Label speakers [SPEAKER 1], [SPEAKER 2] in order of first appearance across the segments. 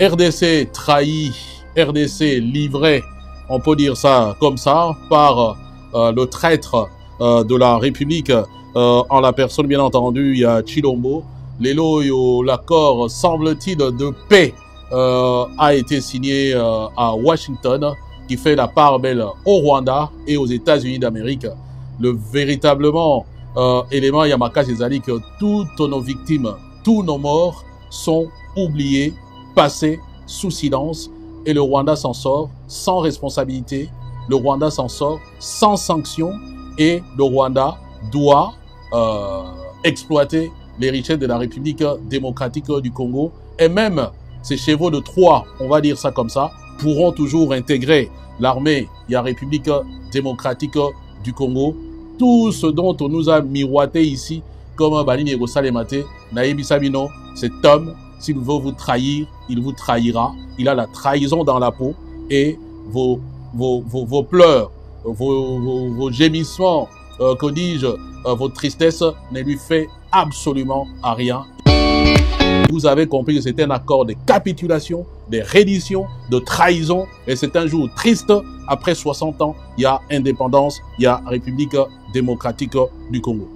[SPEAKER 1] RDC trahi, RDC livré, on peut dire ça comme ça, par le traître de la République, en la personne bien entendu, il y a Chilombo. L'accord, semble-t-il, de paix a été signé à Washington, qui fait la part belle au Rwanda et aux États-Unis d'Amérique. Le véritablement élément Yamaka Césali que toutes nos victimes, tous nos morts sont oubliés, passés sous silence, et le Rwanda s'en sort sans responsabilité, le Rwanda s'en sort sans sanction, et le Rwanda doit exploiter les richesses de la République démocratique du Congo, et même ces chevaux de Troie, on va dire ça comme ça, pourront toujours intégrer l'armée, il y a République démocratique du Congo. Tout ce dont on nous a miroité ici, comme Balini et Salemate, Naïbi Sabino, cet homme, s'il veut vous trahir, il vous trahira. Il a la trahison dans la peau, et vos pleurs, vos gémissements, que dis-je, votre tristesse ne lui fait absolument à rien. Vous avez compris que c'est un accord de capitulation, de reddition, de trahison, et c'est un jour triste. Après 60 ans, il y a indépendance, il y a République démocratique du Congo.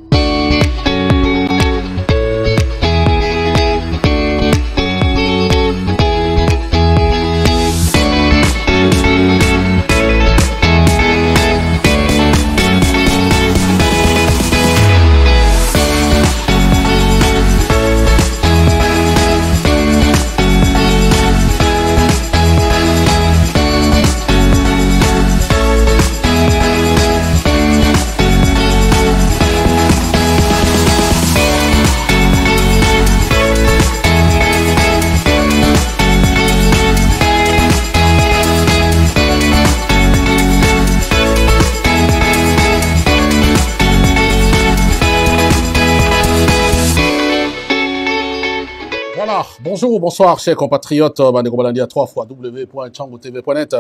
[SPEAKER 1] Bonjour, bonsoir, chers compatriotes, Banegobalandi à 3 fois www.changotv.net.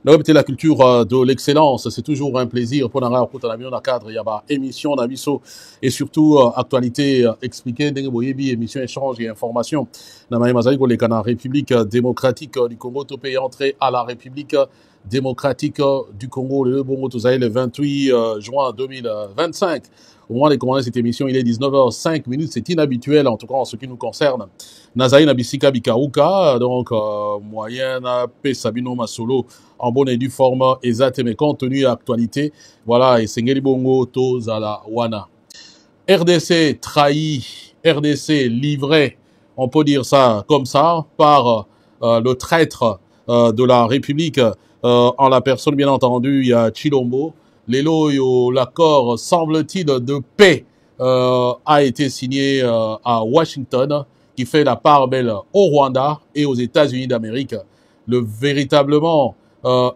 [SPEAKER 1] La web est la culture de l'excellence. C'est toujours un plaisir pour nous pour un cadre. Il y a émission, Nabiso, et surtout actualité expliquée, émission, échange et information. Dans la République démocratique du Congo, tout pays entré à la République démocratique du Congo, le 28 juin 2025. Au moment de commencer cette émission, il est 19h05. C'est inhabituel, en tout cas en ce qui nous concerne. Nazaï Nabisika Bikauka, donc moyenne, P. Sabino Masolo, en bonne et due forme, exact, mais contenu et actualité. Voilà, et Sengeli Bongo, Tozala Wana. RDC trahi, RDC livré, on peut dire ça comme ça, par le traître de la République, en la personne bien entendu, il y a Chilombo. L'accord, semble-t-il, de paix a été signé à Washington, qui fait la part belle au Rwanda et aux États-Unis d'Amérique. Le véritablement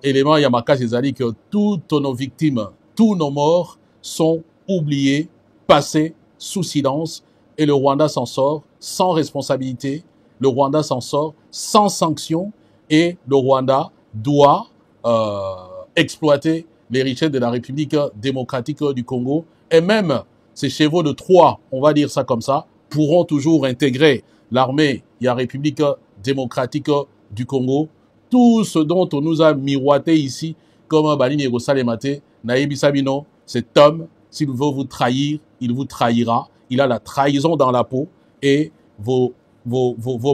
[SPEAKER 1] élément Yamaka Césali que toutes nos victimes, tous nos morts sont oubliés, passés sous silence, et le Rwanda s'en sort sans responsabilité, le Rwanda s'en sort sans sanction, et le Rwanda doit exploiter les richesses de la République démocratique du Congo, et même ces chevaux de Troie, on va dire ça comme ça, pourront toujours intégrer l'armée, il y a République démocratique du Congo. Tout ce dont on nous a miroité ici, comme Balini et Salemate, Naïbi Sabino, cet homme, s'il veut vous trahir, il vous trahira. Il a la trahison dans la peau, et vos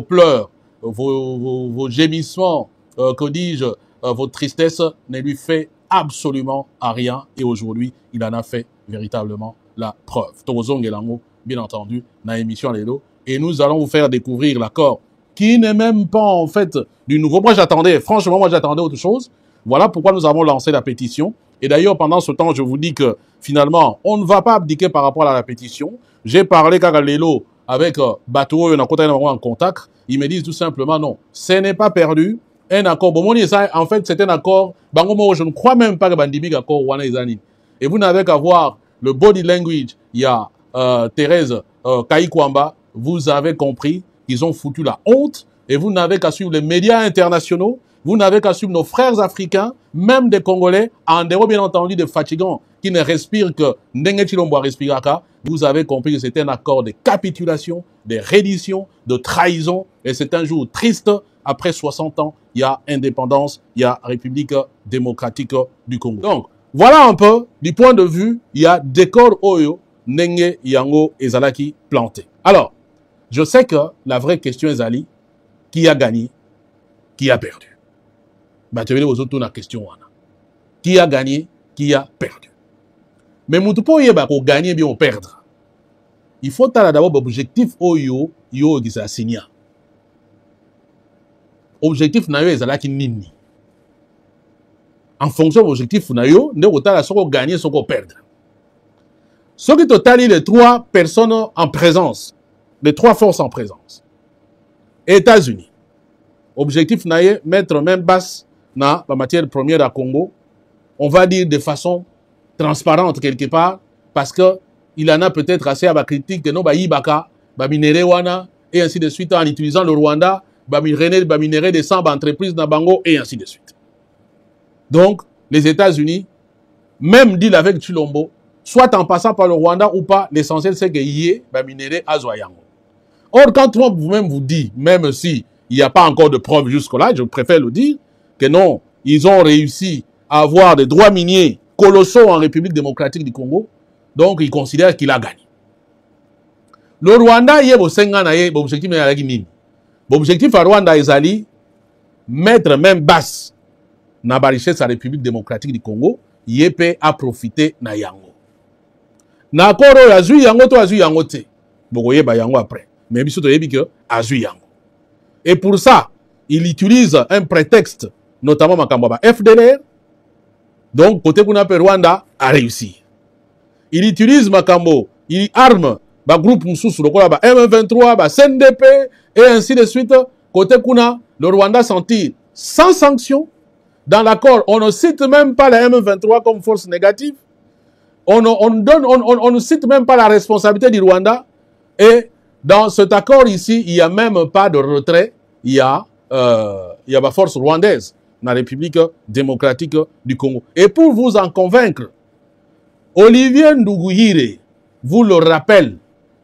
[SPEAKER 1] pleurs, vos gémissements, que dis-je, votre tristesse ne lui fait absolument à rien, et aujourd'hui, il en a fait véritablement la preuve. Tozong Elango, bien entendu, dans l'émission Lélo, et nous allons vous faire découvrir l'accord qui n'est même pas en fait du nouveau. Franchement, moi j'attendais autre chose. Voilà pourquoi nous avons lancé la pétition. Et d'ailleurs, pendant ce temps, je vous dis que finalement, on ne va pas abdiquer par rapport à la pétition. J'ai parlé Lélo avec Bato, on a en contact. Ils me disent tout simplement non, ce n'est pas perdu. Un accord, en fait, c'est un accord. Je ne crois même pas que Bandimi accord Wana Izani. Et vous n'avez qu'à voir le body language. Il y a Thérèse Kaikwamba. Vous avez compris qu'ils ont foutu la honte. Et vous n'avez qu'à suivre les médias internationaux. Vous n'avez qu'à suivre nos frères africains, même des Congolais, en dehors bien entendu des fatigants qui ne respirent que Ndenge Chilombo respiraka. vous avez compris que c'était un accord de capitulation, de reddition, de trahison. Et c'est un jour triste. Après 60 ans, il y a indépendance, il y a République démocratique du Congo. Donc, voilà un peu, du point de vue, il y a décor Oyo, Nenge, Yango et Zalaki plantés. Alors, je sais que la vraie question est Zali, qui a gagné, qui a perdu. Bah, tu veux dire aux autres la question. Qui a gagné, qui a perdu. Mais Moutoupo yeba pour gagner bien ou perdre. Il faut d'abord l'objectif Oyo, yo qui s'est signé. Objectif na yo ezalaki nini. En fonction de l'objectif na yo, ne otala soko gagner soko perdre. Ce qui totalise les trois personnes en présence, les trois forces en présence. États-Unis. Objectif na yo mettre même basse na la matière première à Congo. On va dire de façon transparente quelque part, parce que il en a peut-être assez à la critique que non, bah Ibaka, bah minéré wana, et ainsi de suite, en utilisant le Rwanda, bah minéré des 100 entreprises na Bango, et ainsi de suite. Donc, les États-Unis, même deal avec Chilombo, soit en passant par le Rwanda ou pas, l'essentiel c'est que yé, bah minéré à Zoyango. Or, quand Trump vous-même vous dit, même si il n'y a pas encore de preuves jusque-là, je préfère le dire, que non, ils ont réussi à avoir des droits miniers colossaux en République démocratique du Congo, donc il considère qu'il a gagné. Le Rwanda, il y a l'objectif l'objectif à Rwanda est mettre même basse na ba richesse la République démocratique du Congo, il peut à profiter na yango. Na koro ya zui yango to azui yango te. Bokoye ba yango après. Mais biso to yebi que azui yango. Et pour ça, il utilise un prétexte, notamment makambo ba FDLR. Donc, côté qu'on appelle Rwanda a réussi. Il utilise Makambo, il arme le groupe Moussous, le M23, le CNDP, et ainsi de suite. Côté Kuna, le Rwanda s'en tire sans sanction. Dans l'accord, on ne cite même pas la M23 comme force négative. On ne cite même pas la responsabilité du Rwanda. Et dans cet accord ici, il n'y a même pas de retrait. Il y a la force rwandaise dans la République démocratique du Congo. Et pour vous en convaincre, Olivier Nduguhire vous le rappelle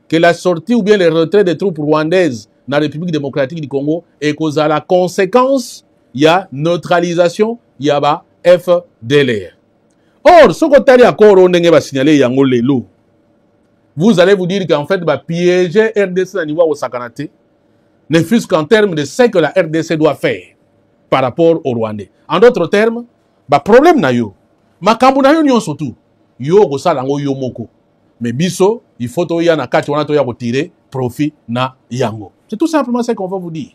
[SPEAKER 1] que la sortie ou bien le retrait des troupes rwandaises dans la République démocratique du Congo est cause à la conséquence, il y a neutralisation, il y a FDLR. Or, ce que tu as encore signalé, Yango Lelo, vous allez vous dire qu'en fait, piéger RDC à niveau au Sakanate, ne fût-ce qu'en termes de ce que la RDC doit faire par rapport au Rwandais. En d'autres termes, problème na yo. Makambu na yo nyon surtout. Yo go salango yo moko. Mais biso, il faut to ya na kati wana to ya ko tirer profit na yango. C'est tout simplement ce qu'on va vous dire.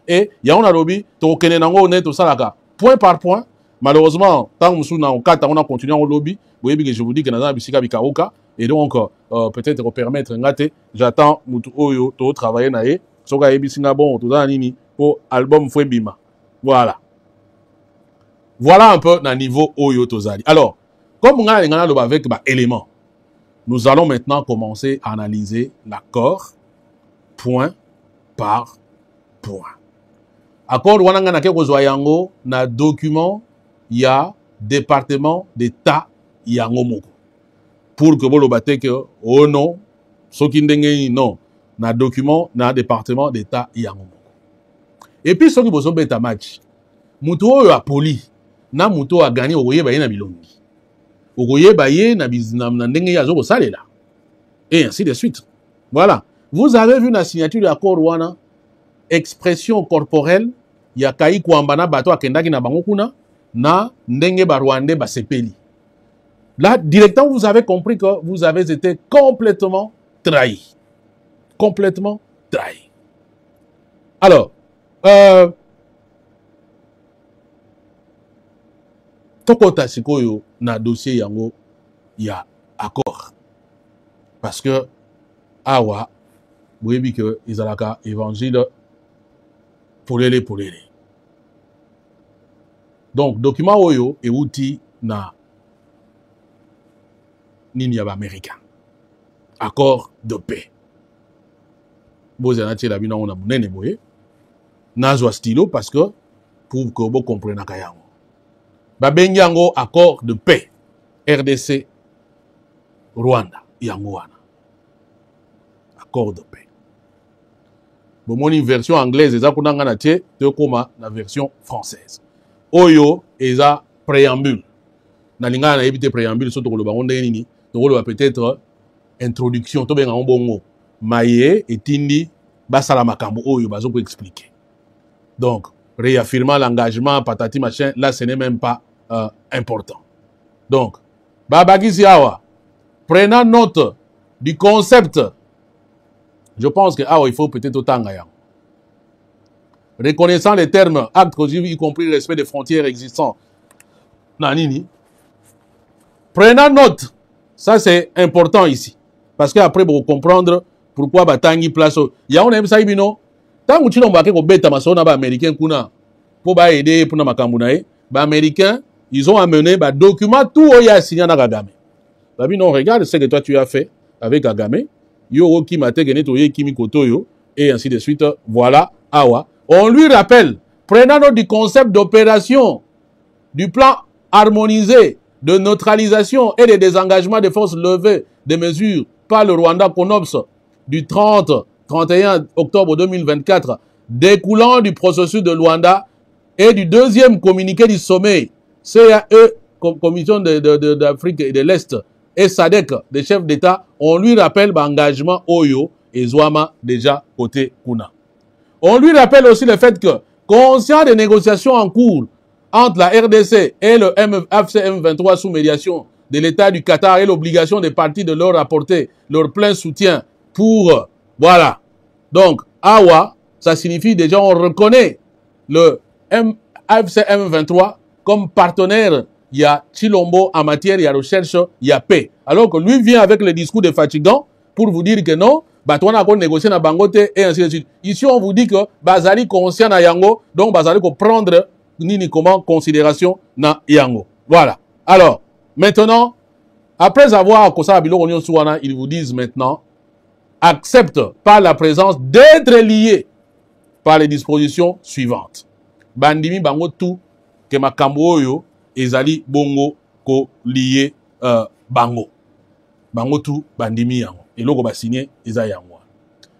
[SPEAKER 1] Et ya on a lobby to kene nango ne to salaka point par point. Malheureusement, tant que nous on a continué au lobby, vous voyez que je vous dis que nous avons bisika bikaoka et donc peut-être permettre ngate, j'attends mutu oyo to travailler nae, soka ebisinga bon to za nini pour album Fwebima. Voilà. Voilà un peu le niveau Oyo Tozali. Alors, comme on a avec éléments, nous allons maintenant commencer à analyser l'accord point par point. Accord Wanangana Kekozwa Yango, na document, il y a département d'État Yango Moko. Pour que vous le battez que, oh non, ce qui non, na document, na département d'État Yango Moko. Et puis, ce qui vous bêta match, Moutou Oyo a poli. Na muto a gagné ogoye baye na bilongi. Ogoye baye na ndenge ya zoko salela. Et ainsi de suite. Voilà. Vous avez vu la signature de l'accord wana, expression corporelle, ya kai kwambana bato akendaki na bango kuna, na ndenge ba Rwandais ba sepeli. Là, directement, vous avez compris que vous avez été complètement trahi. Complètement trahi. Alors, tokota sikoyo na dossier yango ya accord parce que awa boyebi que izalaka évangile pour les donc document oyo euti na nini ya ba américain accord de paix bozana tshela bino na munene boye nazwa stylo parce que pour que vous compreniez kayango babengi yango accord de paix RDC Rwanda yango wana accord de paix. Bon, une version anglaise, eza kunanga na tie, te koma na version française. Oyo, eza préambule. Na linga na éviter préambule, so tokolo bango ndenge nini, tokolo peut-être introduction, to benga bongo. Maye etindi basala makambo oyo bazo ko expliquer. Donc, réaffirmant l'engagement, patati machin, là ce n'est même pas important. Donc, babagisi awa, prenant note du concept. Je pense que il faut peut-être autant gagnant. Reconnaissant les termes actes causifs, y compris le respect des frontières existantes. Nanini. Prenant note. Ça, c'est important ici. Parce qu'après, vous comprendre pourquoi Batangi place. Il y a un même ça, ibino. Tant que tu n'as pas que bêta masona ba américain kuna pour ba aider pour na makambunae, ba américains, ils ont amené ba document tout oya signé na Kagame. Babi non, regarde ce que toi tu as fait avec Kagame. Yo ki mate gene to ye kimi kotoyo et ainsi de suite. Voilà, awa. On lui rappelle, prenant note du concept d'opération, du plan harmonisé de neutralisation et de désengagement des forces levées des mesures par le Rwanda CONOPS du 30-31 octobre 2024, découlant du processus de Luanda et du deuxième communiqué du sommet CAE, Commission d'Afrique et de l'Est, et SADC, des chefs d'État, on lui rappelle l'engagement Oyo et Zouama déjà côté Kuna. On lui rappelle aussi le fait que, conscient des négociations en cours entre la RDC et le FCM23 sous médiation de l'État du Qatar et l'obligation des partis de leur apporter leur plein soutien pour, voilà. Donc, Awa, ça signifie déjà on reconnaît le FCM23 comme partenaire. Il y a Chilombo en matière, il y a recherche, il y a paix. Alors que lui vient avec le discours de fatigant pour vous dire que non, bah, toi, on a négocié na Bangote et ainsi de suite. Ici, on vous dit que Bazali conscient na Yango, donc Bazali ko prendre ni comment considération na Yango. Voilà. Alors, maintenant, après avoir Kosa Bilo Union Souana, ils vous disent maintenant, accepte par la présence d'être lié par les dispositions suivantes. Bandimi Bango tout, que Makambo yo, ezali bongo ko lié bango. Bango tout, bandimi yango. Et loko ba signé, eza yango.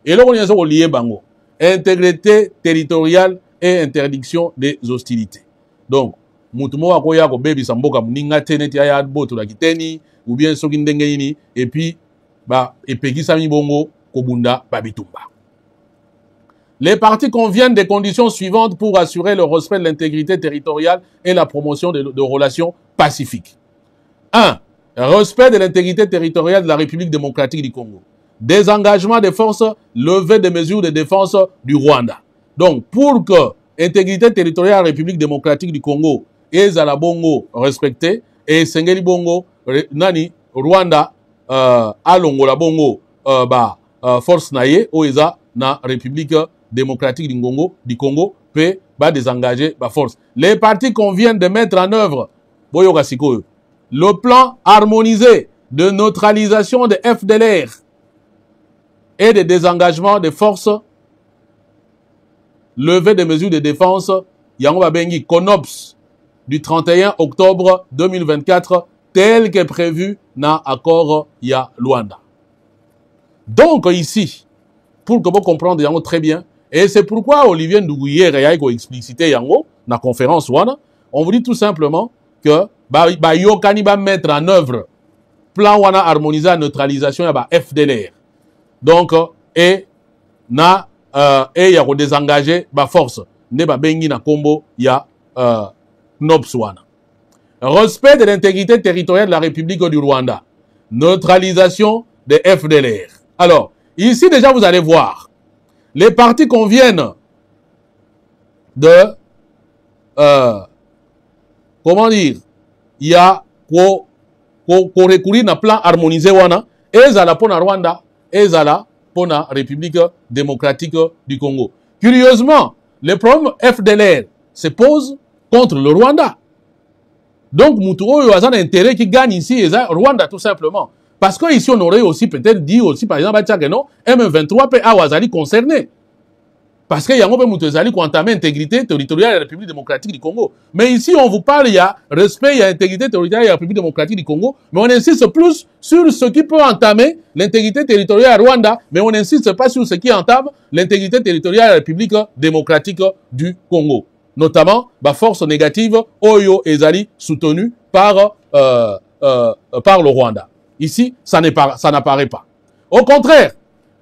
[SPEAKER 1] Et loko nyezo ko lié bango. Intégrité territoriale et interdiction des hostilités. Donc, mutumo wa koya ko bebi samboka muninga teneti ya boto la kiteni, ou bien soki ndenge nini, et puis, ba, epeki sami bongo, kobunda, babitumba. Les partis conviennent des conditions suivantes pour assurer le respect de l'intégrité territoriale et la promotion de relations pacifiques. 1. Respect de l'intégrité territoriale de la République démocratique du Congo. Désengagement des forces, levée des mesures de défense du Rwanda. Donc, pour que l'intégrité territoriale de la République démocratique du Congo et Zalabongo respectée, et Sengeli Bongo, Nani, Rwanda, Alongola Bongo, force naye, Oeza, na République démocratique du Congo peut désengager la force. Les partis conviennent de mettre en œuvre le plan harmonisé de neutralisation des FDLR et de désengagement des forces levées des mesures de défense Yango Bengi CONOPS du 31 octobre 2024 tel que prévu dans l'accord ya Luanda. Donc ici, pour que vous compreniez Yango très bien, et c'est pourquoi Olivier Ndougouye a explicité Yango dans la conférence Wana, on vous dit tout simplement que Yokani va mettre en œuvre plan Wana harmonisé à neutralisation ya FDLR. Donc, et na et ya désengager ba force ne ba bengi na kombo ya CONOPS Wana. Respect de l'intégrité territoriale de la République du Rwanda. Neutralisation des FDLR. Alors, ici déjà vous allez voir, les partis conviennent de, comment dire, il y a pour recourir à un plan harmonisé wana, et zala pour la Rwanda, et zala pour la République démocratique du Congo. Curieusement, le problème FDLR se pose contre le Rwanda. Donc, Moutouo, il y a un intérêt qui gagne ici, et Rwanda tout simplement. Parce que ici, on aurait aussi peut-être dit aussi, par exemple, que non, M23 peut avoir concerné. Parce qu'il y a un peu qui entame l'intégrité territoriale de la République démocratique du Congo. Mais ici, on vous parle, il y a respect, il y a intégrité territoriale de la République démocratique du Congo. Mais on insiste plus sur ce qui peut entamer l'intégrité territoriale de Rwanda, mais on n'insiste pas sur ce qui entame l'intégrité territoriale de la République démocratique du Congo. Notamment, la force négative, Oyo et Zali, soutenue par le Rwanda. Ici, ça n'apparaît pas. Au contraire,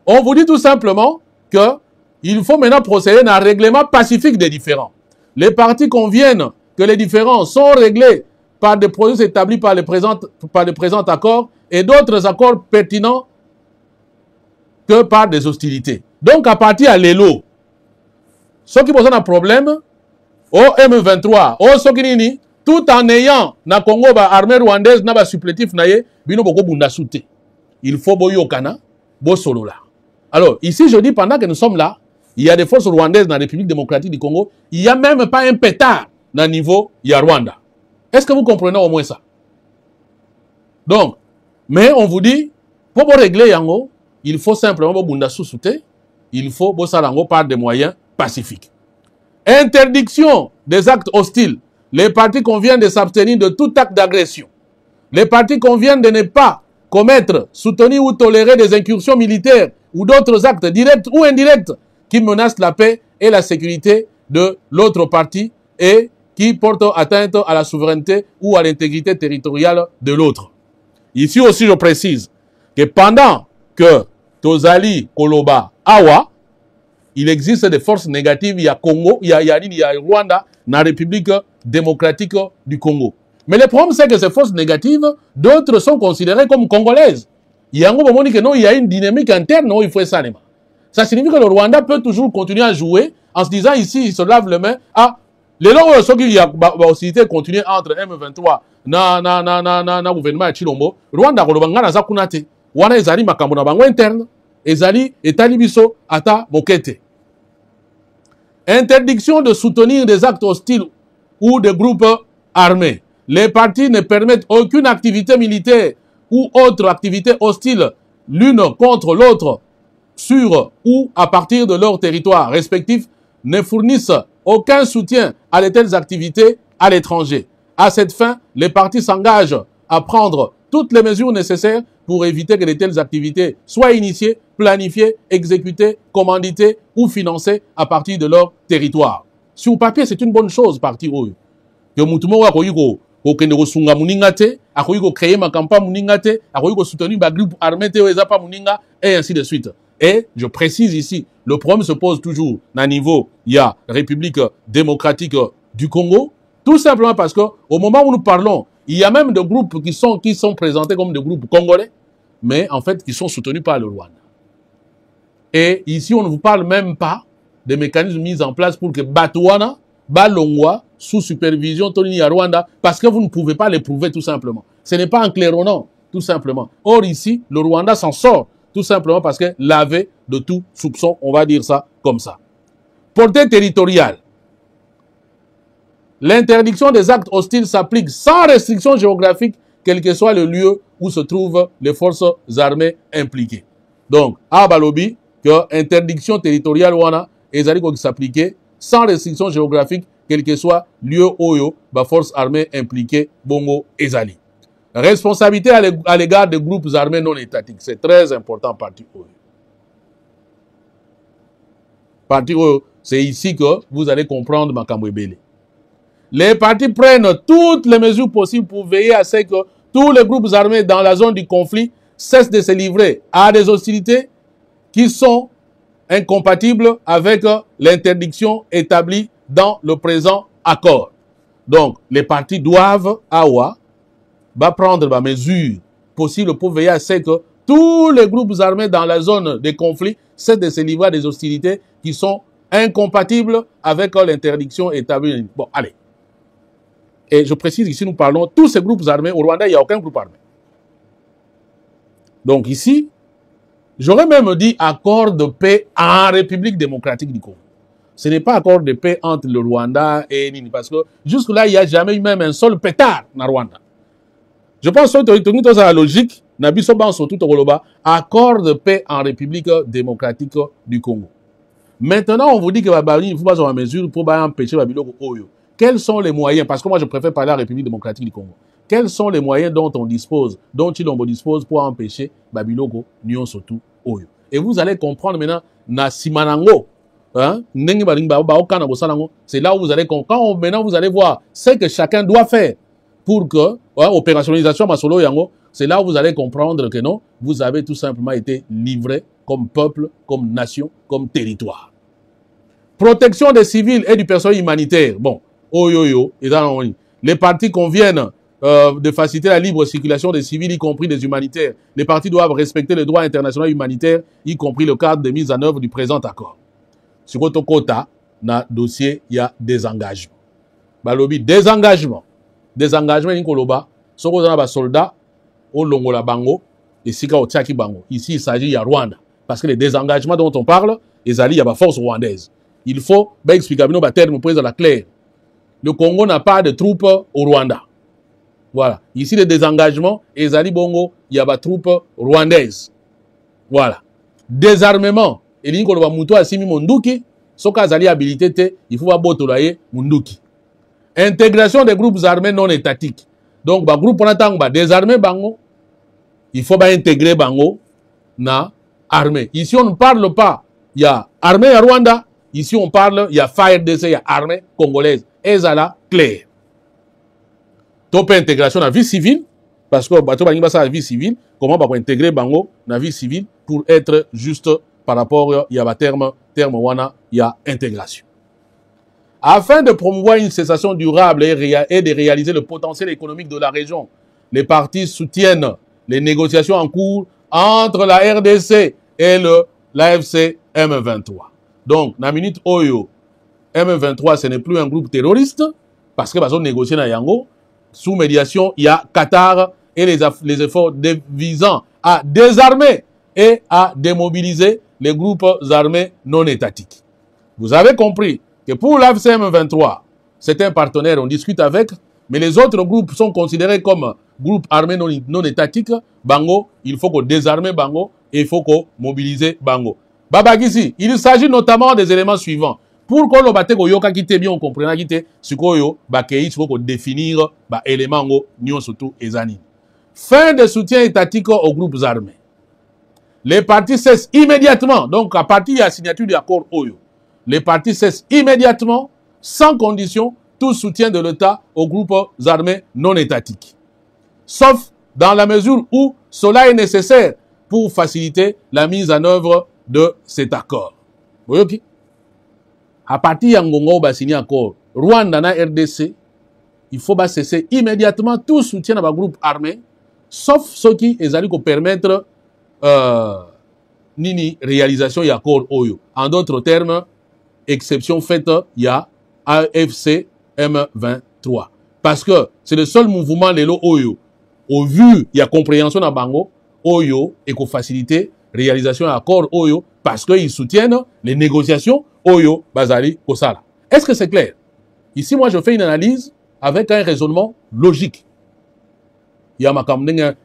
[SPEAKER 1] on vous dit tout simplement que il faut maintenant procéder à un règlement pacifique des différends. Les partis conviennent que les différends sont réglés par des processus établis par les présents accords et d'autres accords pertinents que par des hostilités. Donc, à partir de l'élo, ceux qui posent un problème, au M23, au Sokinini, tout en ayant na Congo, l'armée rwandaise, na supplétif, bino boko bunda souté. Il faut boyo kana, bo solo là. Alors, ici, je dis, pendant que nous sommes là, il y a des forces rwandaises dans la République démocratique du Congo. Il n'y a même pas un pétard dans le niveau, il y a Rwanda. Est-ce que vous comprenez au moins ça? Donc, mais on vous dit, pour régler Yango, il faut simplement bunda souté, il faut bossalango par des moyens pacifiques. Interdiction des actes hostiles. Les partis conviennent de s'abstenir de tout acte d'agression. Les partis conviennent de ne pas commettre, soutenir ou tolérer des incursions militaires ou d'autres actes directs ou indirects qui menacent la paix et la sécurité de l'autre parti et qui portent atteinte à la souveraineté ou à l'intégrité territoriale de l'autre. Ici aussi, je précise que pendant que Tozali, Koloba, Awa, il existe des forces négatives, il y a Congo, il y a Rwanda, dans la République démocratique du Congo. Mais le problème, c'est que ces forces négatives, d'autres sont considérées comme congolaises. Il y a un moment que non, il y a une dynamique interne, non, il faut ça. Ça signifie que le Rwanda peut toujours continuer à jouer en se disant ici, il se lave les mains. Ah, les longs, ceux qui y a hostilité continuer entre M23 na gouvernement de Chilombo, Rwanda, Kolobanga, na Zakunate, Wana ezali makambo na bango interne, ezali etali biso ata mokete. Interdiction de soutenir des actes hostiles ou des groupes armés. Les partis ne permettent aucune activité militaire ou autre activité hostile l'une contre l'autre sur ou à partir de leur territoire respectif, ne fournissent aucun soutien à de telles activités à l'étranger. À cette fin, les partis s'engagent à prendre toutes les mesures nécessaires pour éviter que de telles activités soient initiées, planifiées, exécutées, commanditées ou financées à partir de leur territoire. Sur papier, c'est une bonne chose, parti OU. Que Moutumo Akoyuko, Okendeko Sunga Muningate, Akoyuko créer ma campagne Muningate, Akoyuko soutenir ma groupe armé Ezapa Muninga, et ainsi de suite. Et je précise ici, le problème se pose toujours à niveau, il y a République démocratique du Congo, tout simplement parce que au moment où nous parlons, il y a même des groupes qui sont présentés comme des groupes congolais, mais en fait qui sont soutenus par le Rwanda. Et ici, on ne vous parle même pas des mécanismes mis en place pour que Batouana, Balongwa, sous supervision, Tony Rwanda, parce que vous ne pouvez pas les prouver tout simplement. Ce n'est pas un claironnant, tout simplement. Or ici, le Rwanda s'en sort, tout simplement parce que lavé de tout soupçon, on va dire ça comme ça. Portée territoriale. L'interdiction des actes hostiles s'applique sans restriction géographique, quel que soit le lieu où se trouvent les forces armées impliquées. Donc, à Balobi, que interdiction territoriale wana ezali ko s'appliquer sans restriction géographique, quel que soit lieu oyo ba forces armées impliquées bongo ezali. Responsabilité à l'égard des groupes armés non étatiques, c'est très important parti oyo. Parti oyo, c'est ici que vous allez comprendre makambo ebele. Les partis prennent toutes les mesures possibles pour veiller à ce que tous les groupes armés dans la zone du conflit cessent de se livrer à des hostilités qui sont incompatibles avec l'interdiction établie dans le présent accord. Donc, les partis doivent, prendre des mesures possibles pour veiller à ce que tous les groupes armés dans la zone de conflit cessent de se livrer à des hostilités qui sont incompatibles avec l'interdiction établie. Bon, allez. Et je précise ici, nous parlons de tous ces groupes armés. Au Rwanda, il n'y a aucun groupe armé. Donc ici, j'aurais même dit accord de paix en République démocratique du Congo. Ce n'est pas accord de paix entre le Rwanda et Nini, parce que jusque-là, il n'y a jamais eu même un seul pétard dans le Rwanda. Je pense que la logique, accord de paix en République démocratique du Congo. Maintenant, on vous dit que il ne faut pas en mesure pour empêcher Babiloko Oyo. Quels sont les moyens? Parce que moi, je préfère parler à la République démocratique du Congo. Quels sont les moyens dont on dispose, dont Chilombo dispose pour empêcher Babiloko Nyon Sotu Oyo? Et vous allez comprendre maintenant, na Simanango, hein, c'est là où vous allez comprendre. Maintenant, vous allez voir ce que chacun doit faire pour que, opérationnalisation Masolo Yango, c'est là où vous allez comprendre que non, vous avez tout simplement été livré comme peuple, comme nation, comme territoire. Protection des civils et du personnel humanitaire. Bon, les partis conviennent de faciliter la libre circulation des civils, y compris des humanitaires. Les partis doivent respecter le droit international humanitaire, y compris le cadre de mise en œuvre du présent accord. Sur votre quota, dans le dossier, il y a des engagements. Balobi, des engagements. Des engagements, ce qu'on a des soldats, au Longola Bango, et Sika au Tchaki Bango. Ici, il s'agit de Rwanda. Parce que les désengagements dont on parle, il y a la force rwandaise. Il faut expliquer le terme pour la claire. Le Congo n'a pas de troupes au Rwanda. Voilà. Ici, les désengagements, il y a des troupes rwandaises. Voilà. Désarmement. Et il y a des Assimi Munduki. Ce qu'il y a habilité, il faut botolayer Munduki. Intégration des groupes armés non étatiques. Donc, les groupes désarmés, il faut intégrer Bango na armée. Ici, on ne parle pas, il y a armée à Rwanda. Ici, on parle, il y a FARDC, il y a armée congolaise. Et ça là, clair. Top intégration dans la vie civile, parce que la vie civile, comment on va intégrer Bango dans la vie civile pour être juste par rapport, il y a un terme wana, il y a intégration. Afin de promouvoir une cessation durable et de réaliser le potentiel économique de la région, les partis soutiennent les négociations en cours entre la RDC et l'AFC M23. Donc, dans la minute Oyo, M23, ce n'est plus un groupe terroriste, parce que ils ont négocié dans Yango. Sous médiation, il y a Qatar et les efforts visant à désarmer et à démobiliser les groupes armés non étatiques. Vous avez compris que pour l'AFC M23, c'est un partenaire, on discute avec, mais les autres groupes sont considérés comme groupes armés non étatiques. Bango, il faut qu'on désarme Bango et il faut qu'on mobilise Bango. Babagisi, il s'agit notamment des éléments suivants. Pour qu'on bate ko yoka kite bien on comprend kite sikoyo bakei il faut qu'on définir ba éléments ngo nyon surtout ezani. Fin de soutien étatique aux groupes armés. Les partis cessent immédiatement, donc à partir de la signature du accord Oyo, les partis cessent immédiatement, sans condition, tout soutien de l'État aux groupes armés non étatiques. Sauf dans la mesure où cela est nécessaire pour faciliter la mise en œuvre de cet accord. Vous voyez? À partir de Ngongo va signer accord Rwanda na RDC, il faut cesser immédiatement tout soutien à un groupe armé, sauf ceux qui allaient permettre nini réalisation y accord Oyo. En d'autres termes, exception faite, il y a AFC M23. Parce que c'est le seul mouvement de l'Oyo. Au vu, il y a compréhension dans Bango, Oyo, et qu'on facilite réalisation accord Oyo, parce qu'ils soutiennent les négociations Oyo, Bazali, Kosala. Est-ce que c'est clair? Ici, moi, je fais une analyse avec un raisonnement logique. Il y a ma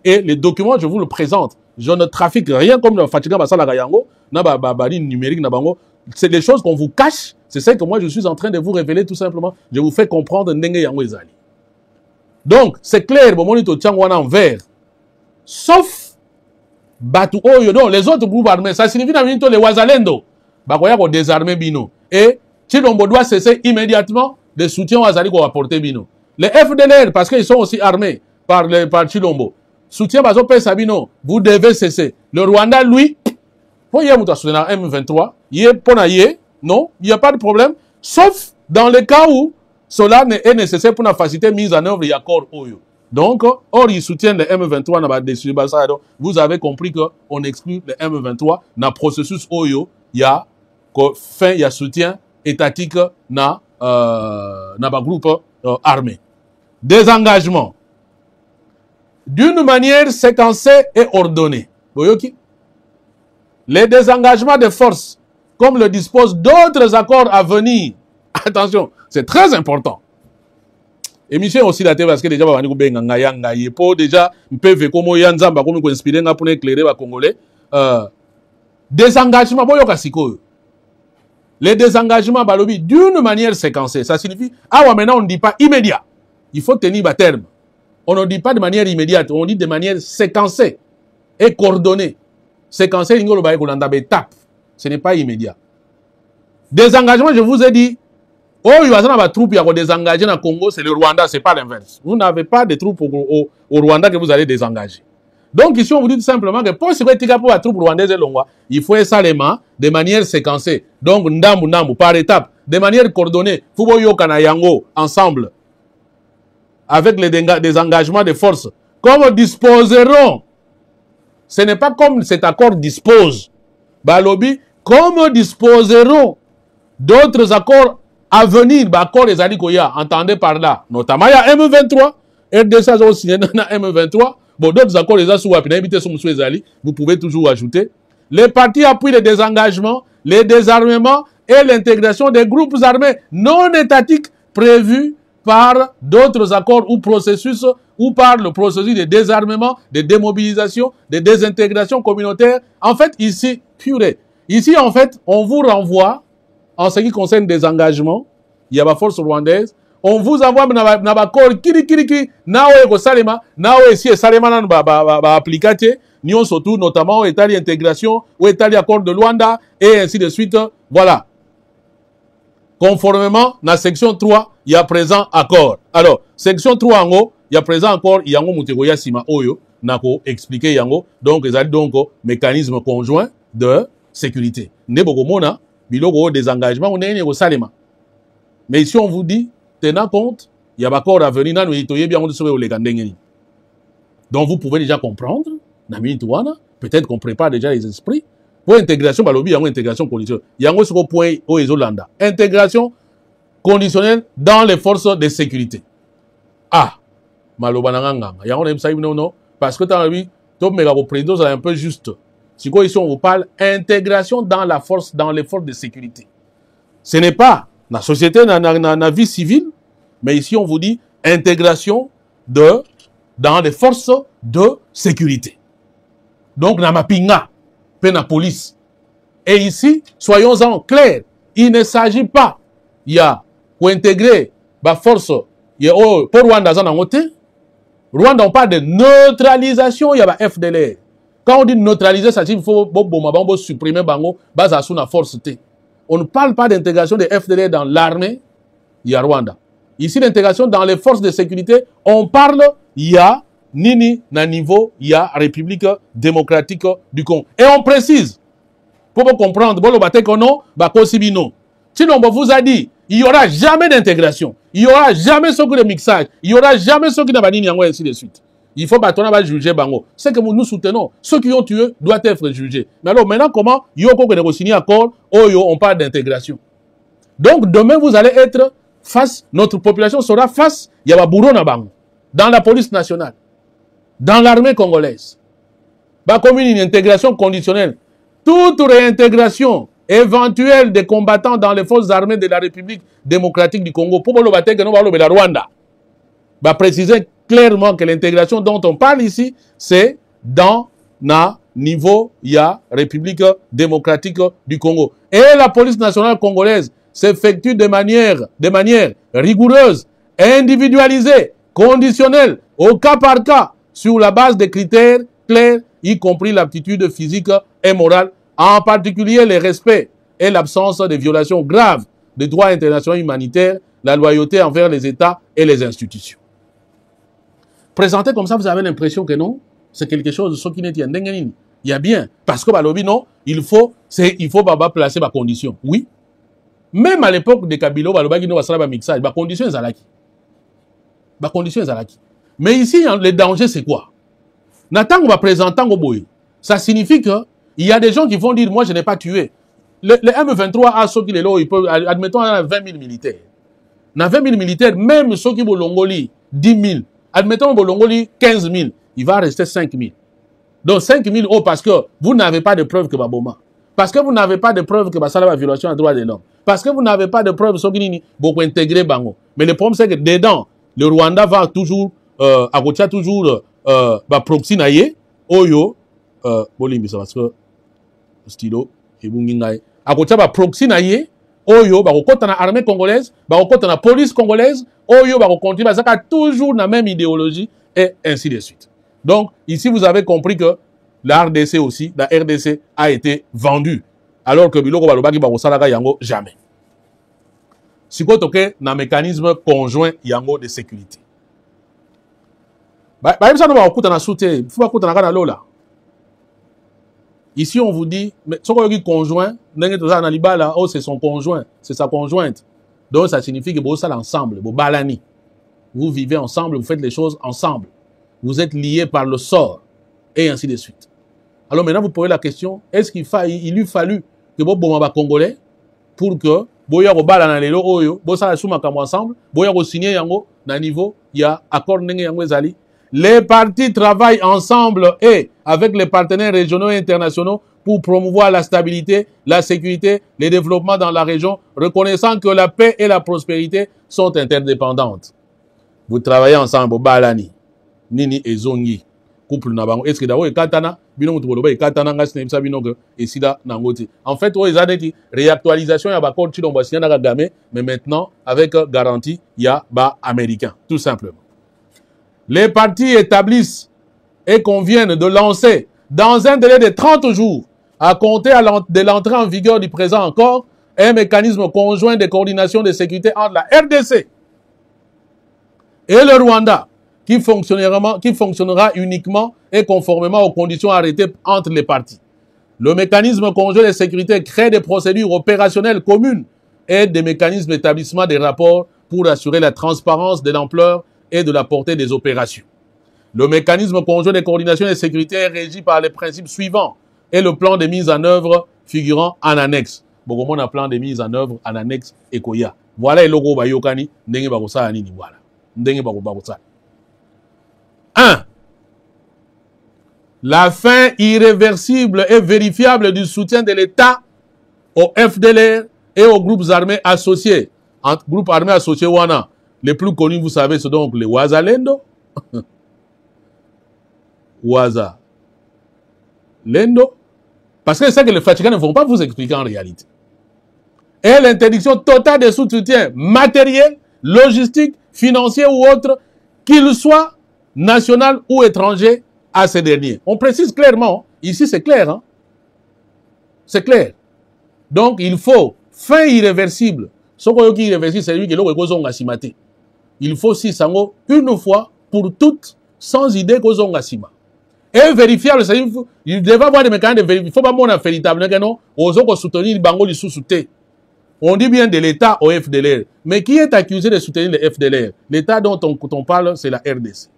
[SPEAKER 1] et les documents, je vous le présente. Je ne trafique rien comme le Fatiga Basala Gayango, Nababali numérique, Nabango. C'est des choses qu'on vous cache. C'est ce que moi, je suis en train de vous révéler tout simplement. Je vous fais comprendre Ndenge Yango Ezali. Donc, c'est clair, bon, monito Tchangwana en vert. Sauf Batu Oyo, non, les autres groupes armés, ça signifie que les Wazalendo, Bakoya ko désarmer Bino. Et Chilombo doit cesser immédiatement de soutien aux Azali qu'on va porter Bino. Les FDLR, parce qu'ils sont aussi armés par Chilombo, soutien Bazo Sabino, vous devez cesser. Le Rwanda, lui, pour y avoir soutien M23, il est pour non, il n'y a pas de problème, sauf dans le cas où cela est nécessaire pour faciliter la mise en œuvre de l'accord Oyo. Donc, or, ils soutiennent le M23, vous avez compris qu'on exclut le M23 dans le processus Oyo, il y a fin, il y a soutien étatique dans le groupe armé. Désengagement. D'une manière séquencée et ordonnée. Les désengagements de forces, comme le disposent d'autres accords à venir. Attention, c'est très important. Émission aussi la télé parce que déjà on va déjà peuvent comme yanzamba comme inspirer pour éclairer les Congolais. Désengagement boyo kasiko. Les désengagements, balobi, d'une manière séquencée. Ça signifie, ah ouais, maintenant on ne dit pas immédiat. Il faut tenir le terme. On ne dit pas de manière immédiate, on dit de manière séquencée et coordonnée. Séquencée, ce n'est pas immédiat. Désengagement, je vous ai dit, oh, il y a des troupes qui sont désengagées dans le Congo, c'est le Rwanda, ce n'est pas l'inverse. Vous n'avez pas de troupes au Rwanda que vous allez désengager. Donc ici, on vous dit tout simplement que pour la troupe rwandaise, il faut également de manière séquencée. Donc, ndambu, par étape, de manière coordonnée. Fubo Yokana Yango, ensemble, avec les engagements de force. Comme disposeront, ce n'est pas comme cet accord dispose. Balobi, comme disposeront d'autres accords à venir, accords des Alikoya, entendez par là. Notamment, il y a M23, RDC a aussi M23. Bon, d'autres accords, vous pouvez toujours ajouter. Les partis appuient les désengagements, les désarmements et l'intégration des groupes armés non étatiques prévus par d'autres accords ou processus ou par le processus de désarmement, de démobilisation, de désintégration communautaire. En fait, ici, purée. Ici, en fait, on vous renvoie, en ce qui concerne des engagements, il y a la force rwandaise, on vous envoie dans l'accord kiri nao eko salema nao esi salema nan ba appliquer nion surtout notamment état d'intégration ou état d'accord de Luanda et ainsi de suite. Voilà. Conformément à la section 3, il y a présent accord. Alors, section 3 en haut, il y a présent accord, il y a un mutego yasima oyo nako expliquer yango. Donc ils ont donc mécanisme conjoint de sécurité. Neboko mona biloko des engagements on est au salema. Mais ici on vous dit tenant compte, il y a encore à venir, donc vous pouvez déjà comprendre, peut-être qu'on prépare déjà les esprits, pour l'intégration, il y a une intégration conditionnelle. Il y a un point au Isolanda. Intégration conditionnelle dans les forces de sécurité. Ah, Malobananga, il y a un non, parce que dans la vie, tout est un peu juste. Si ici on vous parle intégration dans la force, dans les forces de sécurité. Ce n'est pas la société, la vie civile, mais ici on vous dit intégration dans les forces de sécurité. Donc, na mapinga, pe na police. Et ici, soyons-en clairs, il ne s'agit pas, il y a pour intégrer la force, il y a pour Rwanda, Rwanda, on parle de neutralisation, il y a la FDLR. Quand on dit neutraliser, ça signifie qu'il faut supprimer la force T. On ne parle pas d'intégration des FDLR dans l'armée, il y a Rwanda. Ici, l'intégration dans les forces de sécurité, on parle, il y a Nini, na niveau, il y a République démocratique du Congo. Et on précise, pour vous comprendre, sinon, on vous a dit, il n'y aura jamais d'intégration, il n'y aura jamais ce de mixage, il n'y aura jamais ce qui n'a pas dit, et ainsi de suite. Il faut pas juger Bango. Ce que nous soutenons, ceux qui ont tué doivent être jugés. Mais alors, maintenant, comment signer accord, on parle d'intégration. Donc, demain, vous allez être face, notre population sera face, il y a Bouro Nabango, dans la police nationale, dans l'armée congolaise. Comme une intégration conditionnelle. Toute réintégration éventuelle des combattants dans les forces armées de la République démocratique du Congo, pour le battre que nous allons la Rwanda, préciser clairement que l'intégration dont on parle ici, c'est dans le niveau, il y a République démocratique du Congo. Et la police nationale congolaise s'effectue de manière rigoureuse, individualisée, conditionnelle, au cas par cas, sur la base des critères clairs, y compris l'aptitude physique et morale, en particulier le respect et l'absence de violations graves des droits internationaux humanitaires, la loyauté envers les États et les institutions. Présenté comme ça, vous avez l'impression que non, c'est quelque chose de ce qui n'est pas. Il y a bien, parce que balobi non, il faut placer ma condition. Oui. Même à l'époque de Kabila, balobi no wasala ba mixage, ba condition ezalaki. Ba condition ezalaki. Mais ici, le danger c'est quoi? Natang va présenter au boy. Ça signifie que il y a des gens qui vont dire moi je n'ai pas tué. Le M23 a ceux qui les lots, admettons 20 000 militaires. Dans 20 000 militaires, même ceux qui bolongoli 10 000. Admettons bolongoli 15 000, il va rester 5 000. Donc 5 000 oh, parce que vous n'avez pas de preuve que Baboma. Parce que vous n'avez pas de preuve que Bassala va violation des droits de l'homme. Parce que vous n'avez pas de preuve que beaucoup intégrer Bango. Mais le problème c'est que dedans, le Rwanda va toujours à toujours proxy naie oyo bolimbi ça parce que stylo et bungingai à proxy naie oyo bakokota na armée congolaise, bakokota na police congolaise, oyo bakokontinue bazaka toujours na même idéologie et ainsi de suite. Donc ici vous avez compris que la RDC aussi, la RDC a été vendue alors que biloko balobaki bakosalaka yango jamais. Siko toke na mécanisme conjoint yango de sécurité. Ba yebisa no bakokuta na soute, faut bakuta na kana lola. Ici, on vous dit, mais ce qu'on dit conjoint, oh, c'est son conjoint, c'est sa conjointe. Donc, ça signifie que vous êtes ensemble, vous balani. Vous vivez ensemble, vous faites les choses ensemble. Vous êtes liés par le sort, et ainsi de suite. Alors maintenant, vous posez la question, est-ce il lui fallu que vous soyez congolais pour que vous soyez balani, vous soyez ensemble, vous soyez signé à niveau, il y a accord n'engé. Les partis travaillent ensemble et avec les partenaires régionaux et internationaux pour promouvoir la stabilité, la sécurité, le développement dans la région, reconnaissant que la paix et la prospérité sont interdépendantes. Vous travaillez ensemble, Balani, Nini et Zongi, couple Nabango. Est-ce que d'abord, Katana, Bino Mutoloba et Katana, Ngasne, Binogue, et Sida Nangoti. En fait, ils ont dit réactualisation, il y a Bakor Chilombassien Nagame, mais maintenant, avec garantie, il y a américain, tout simplement. Les partis établissent et conviennent de lancer dans un délai de 30 jours à compter de l'entrée en vigueur du présent accord un mécanisme conjoint de coordination de sécurité entre la RDC et le Rwanda qui fonctionnera uniquement et conformément aux conditions arrêtées entre les partis. Le mécanisme conjoint de sécurité crée des procédures opérationnelles communes et des mécanismes d'établissement des rapports pour assurer la transparence de l'ampleur et de la portée des opérations. Le mécanisme conjoint de coordination et de sécurité est régi par les principes suivants et le plan de mise en œuvre figurant en annexe. Bon, on a un plan de mise en œuvre en annexe et Koya. Voilà le logo Bayokani, Ndenge Bakosa Nini. Voilà. Ndenge Bakosa. 1. La fin irréversible et vérifiable du soutien de l'État au FDLR et aux groupes armés associés. Entre groupes armés associés, Wana. Les plus connus, vous savez, c'est donc les Ouazalendo. Ouazalendo. Parce que c'est ça que les Fatigués ne vont pas vous expliquer en réalité. Et l'interdiction totale des soutiens matériels, logistiques, financiers ou autres, qu'ils soient national ou étrangers, à ces derniers. On précise clairement, ici c'est clair, hein? C'est clair. Donc il faut fin irréversible. Ce qui est irréversible, c'est lui qui est il faut si sango une fois pour toutes, sans idée qu'on a sima. Et vérifiable, c'est il devait avoir des mécanismes de vérification. Il faut pas mon véritable non, aux autres soutenir le bango du sous-souté. On dit bien de l'État au FDLR. Mais qui est accusé de soutenir le FDLR? L'État dont on parle, c'est la RDC.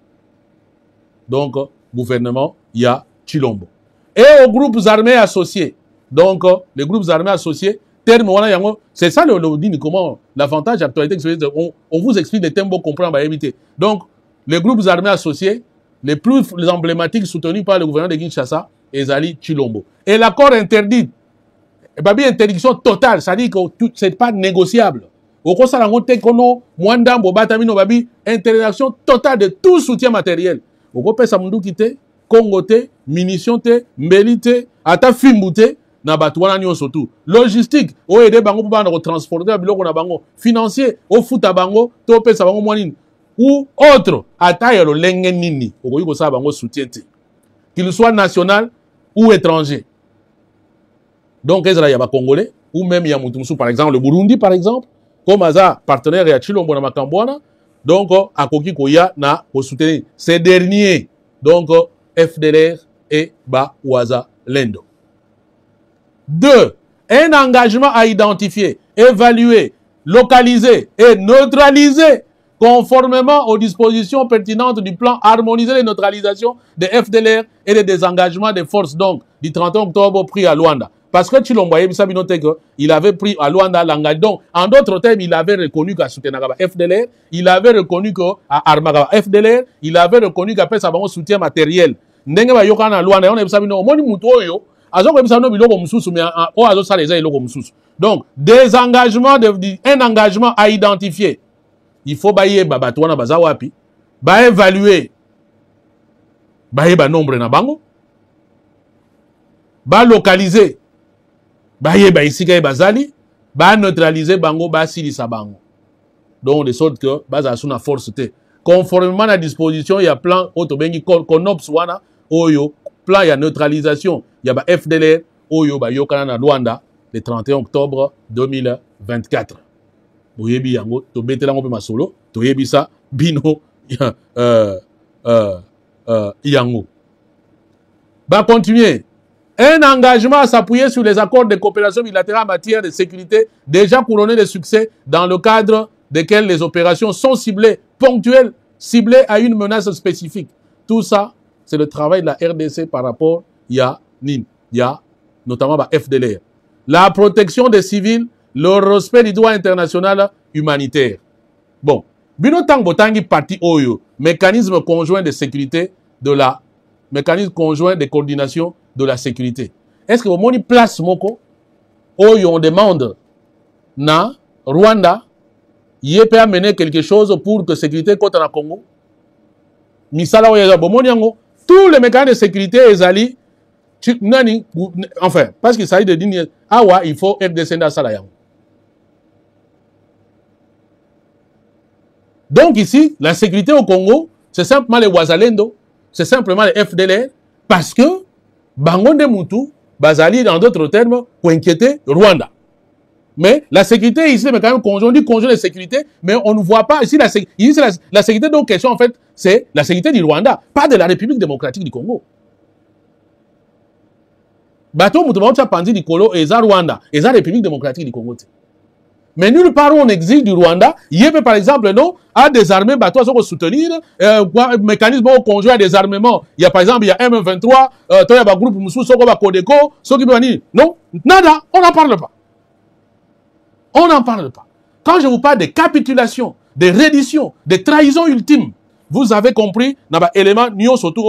[SPEAKER 1] Donc, gouvernement, il y a Chilombo. Et aux groupes armés associés. Donc, les groupes armés associés, c'est ça le dit comment l'avantage d'actualité. On vous explique des thèmes pour comprendre, éviter. Donc, les groupes armés associés, les plus emblématiques soutenus par le gouvernement de Kinshasa, Ezali Chilombo. Et l'accord interdit, interdiction totale, c'est-à-dire que ce n'est pas négociable. Au contraire, interdiction totale de tout soutien matériel. Au contraire, Congo, munitions, mbeli, ata fimboute, na batouana nyon surtout. Logistique, o aider bango pour bango transporter biloko na bango. Financier, o futa bango, to pesa bango mwanini. Ou autre, ata yelo lenge nini. Oko yuko sa bango soutien te. Qu'il soit national ou étranger. Donc, ezra yaba congolais, ou même yamoutoumsou, par exemple, le Burundi, par exemple, comme Aza, partenaire ya Chilombo na Makambouana, donc, à Koki Koya na au soutenir ces derniers. Donc, FDLR et Ouazalendo. 2. Un engagement à identifier, évaluer, localiser et neutraliser conformément aux dispositions pertinentes du plan harmonisé de neutralisation des FDLR et des désengagements des forces donc du 31 octobre pris à Luanda. Parce que Chilombo il avait pris à Luanda l'engagement. Donc, en d'autres termes, il avait reconnu qu'à Soutenagaba FDLR, il avait reconnu qu'à Armagaba FDLR, il avait reconnu qu'à Pesa Bango soutien matériel. Ndenga Yokana Luanda, on a dit non, moni mutoyo, azo ko bisano biloko mususu mais o azo sa les biloko mususu. Donc, des engagements un engagement à identifier. Il faut bailler babatwana bazawapi, ba évaluer. Bailler ba nombre na bango. Ba localiser. Baye ba isika bazali ba neutraliser bango ba silisa bango. Donc de sorte que baza suna force te. Conformément à la disposition, il y a plan autobengi konops wana oyo plan ya neutralisation, il y a ba FDLR oyo ba yokana na Rwanda le 31 octobre 2024. Boyebi yango to betela ngo pe masolo, to yebisa bino yango. Va continuer. Un engagement à s'appuyer sur les accords de coopération bilatérale en matière de sécurité déjà couronnés de succès dans le cadre desquels les opérations sont ciblées, ponctuelles, ciblées à une menace spécifique. Tout ça, c'est le travail de la RDC par rapport à NIN, notamment à FDLR. La protection des civils, le respect du droit international humanitaire. Bon, bino tang botangi parti oyo, mécanisme conjoint de sécurité de la mécanisme conjoint de coordination de la sécurité. Est-ce que vous avez place moko oyo on demande na Rwanda y peut amener quelque chose pour que sécurité côté na Congo? Misala oyo bomoni yango tous les mécanismes de sécurité ezali nani enfin parce qu'il s'agit de dire awa il faut RDC na sala yango. Donc ici, la sécurité au Congo, c'est simplement les Ouazalendo, c'est simplement les FDLR, parce que Bangonde Moutou, Bazali, dans d'autres termes, pour inquiéter Rwanda. Mais la sécurité ici, c'est quand même conjoint de sécurité, mais on ne voit pas ici la sécurité dont question, en fait, c'est la sécurité du Rwanda, pas de la République démocratique du Congo. Bateau Moutou, on a pensé du Colo, et ça Rwanda, et ça République démocratique du Congo. Mais nulle part où on exige du Rwanda, il y a par exemple non, à désarmer, bah, toi, ça va soutenir, mécanisme conjoint à désarmement. Il y a par exemple, il y a M23, toi, il y a un groupe Moussou, Soko, Kodeko, Soko, non, nada, on n'en parle pas. On n'en parle pas. Quand je vous parle de capitulation, de reddition, de trahison ultime, vous avez compris, n'a élément, nyo surtout,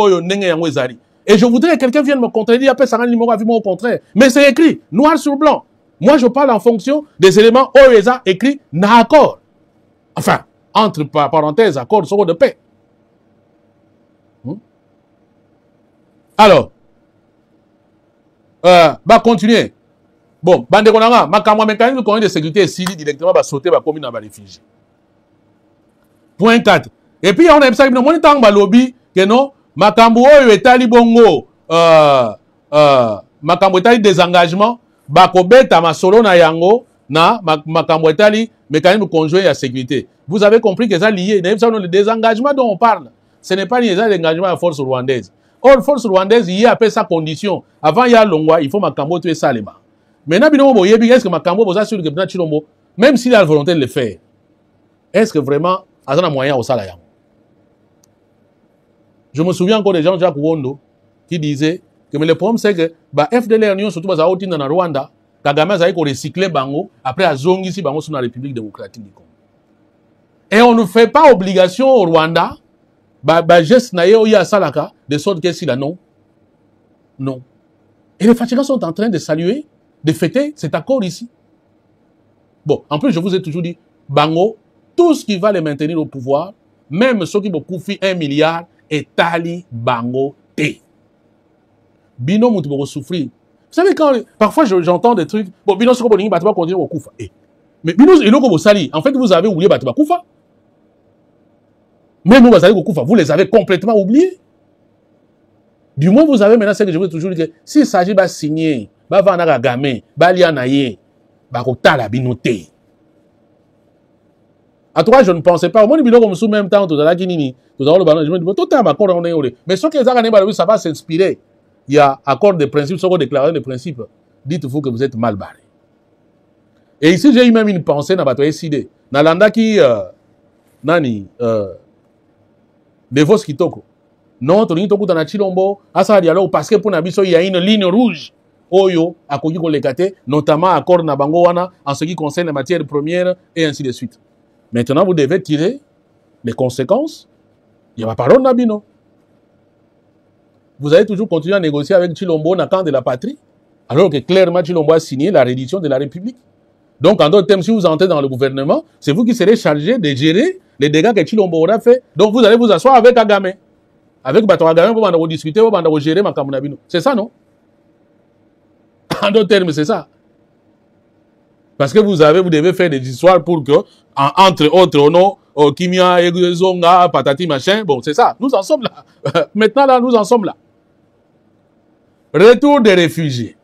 [SPEAKER 1] et je voudrais que quelqu'un vienne me contredire, après ça rend numéro au contraire. Mais c'est écrit, noir sur blanc. Moi, je parle en fonction des éléments OESA écrits dans l'accord. Enfin, entre parenthèses, accord sur de paix. Alors, va continuer. Bon, bande konanga, ma mécanisme de sécurité est directement va sauter, va commis dans les réfugiés. Point 4. Et puis, on a ça, on est en lobby, que non, makambo etali bongo, makambo etali désengagement, bakobeta masolo na yango na makambo etali mécanisme conjoint à sécurité. Vous avez compris que ça lié, le désengagement dont on parle, ce n'est pas lié à l'engagement à la force rwandaise. Or, la force rwandaise, il y a après sa condition. Avant, il y a longwa, il faut makambo tuer salema. Maintenant, est-ce que makambo vous assure que Chilombo, même s'il a la volonté de le faire, est-ce que vraiment, il y a un moyen au salaire? Je me souviens encore des gens, Jacques Wondo, qui disaient que mais le problème c'est que bah FDLR Union surtout dans le Rwanda, Kagame a recyclé bango après à zongi ici bango sur la République démocratique du Congo. Et on ne fait pas obligation au Rwanda, bah geste naïe ou ya salaka de sorte que si là non, non. Et les fatigants sont en train de saluer, de fêter cet accord ici. Bon, en plus je vous ai toujours dit, bango, tout ce qui va les maintenir au pouvoir, même ceux qui vont couvrir 1 milliard, est tali bango té. Bino mouti boko souffrir. Vous savez quand parfois j'entends des trucs, bon bino soko bolingi batu ba continuer au kufa. Mais bino eloko bo sali, en fait vous avez oublié batu ba kufa. Même vous avez kufa, vous les avez complètement oubliés. Du moins vous avez maintenant ce que je veux toujours dire que s'il s'agit de signer, ba vana ga gamin, ba lia na ye, ba ko tala bino té. À toi, je ne pensais pas. Moi, bino comme sous même temps tout à la kinini, tout à le ballon, je me dis tout à ma on est. Mais ce que les Arabes ça va s'inspirer. Il y a accord de principe, ce qu'on déclare de principe. Dites-vous que vous êtes mal barré. Et ici, j'ai eu même une pensée dans votre SID. Nalanda qui, nani, Devos Kitoko. Non, tu n'as pas de Chilombo, Asa dialogue, parce que pour Nabiso, il y a une ligne rouge. Oyo, à Kogi Kolekate, notamment accord Nabangoana, en ce qui concerne les matières premières, et ainsi de suite. Maintenant, vous devez tirer les conséquences. Il n'y a pas parole, Nabino. Vous allez toujours continuer à négocier avec Chilombo dans le camp de la patrie, alors que clairement Chilombo a signé la reddition de la République. Donc, en d'autres termes, si vous entrez dans le gouvernement, c'est vous qui serez chargé de gérer les dégâts que Chilombo aura fait. Donc, vous allez vous asseoir avec Kagame. Avec Bato Kagame, pour discuter, pour gérer Makamuna. C'est ça, non? En d'autres termes, c'est ça. Parce que vous devez faire des histoires pour que, entre autres, non, Kimia, Zonga, patati, machin, bon, c'est ça. Nous en sommes là. Maintenant, là, nous en sommes là. Retour des réfugiés.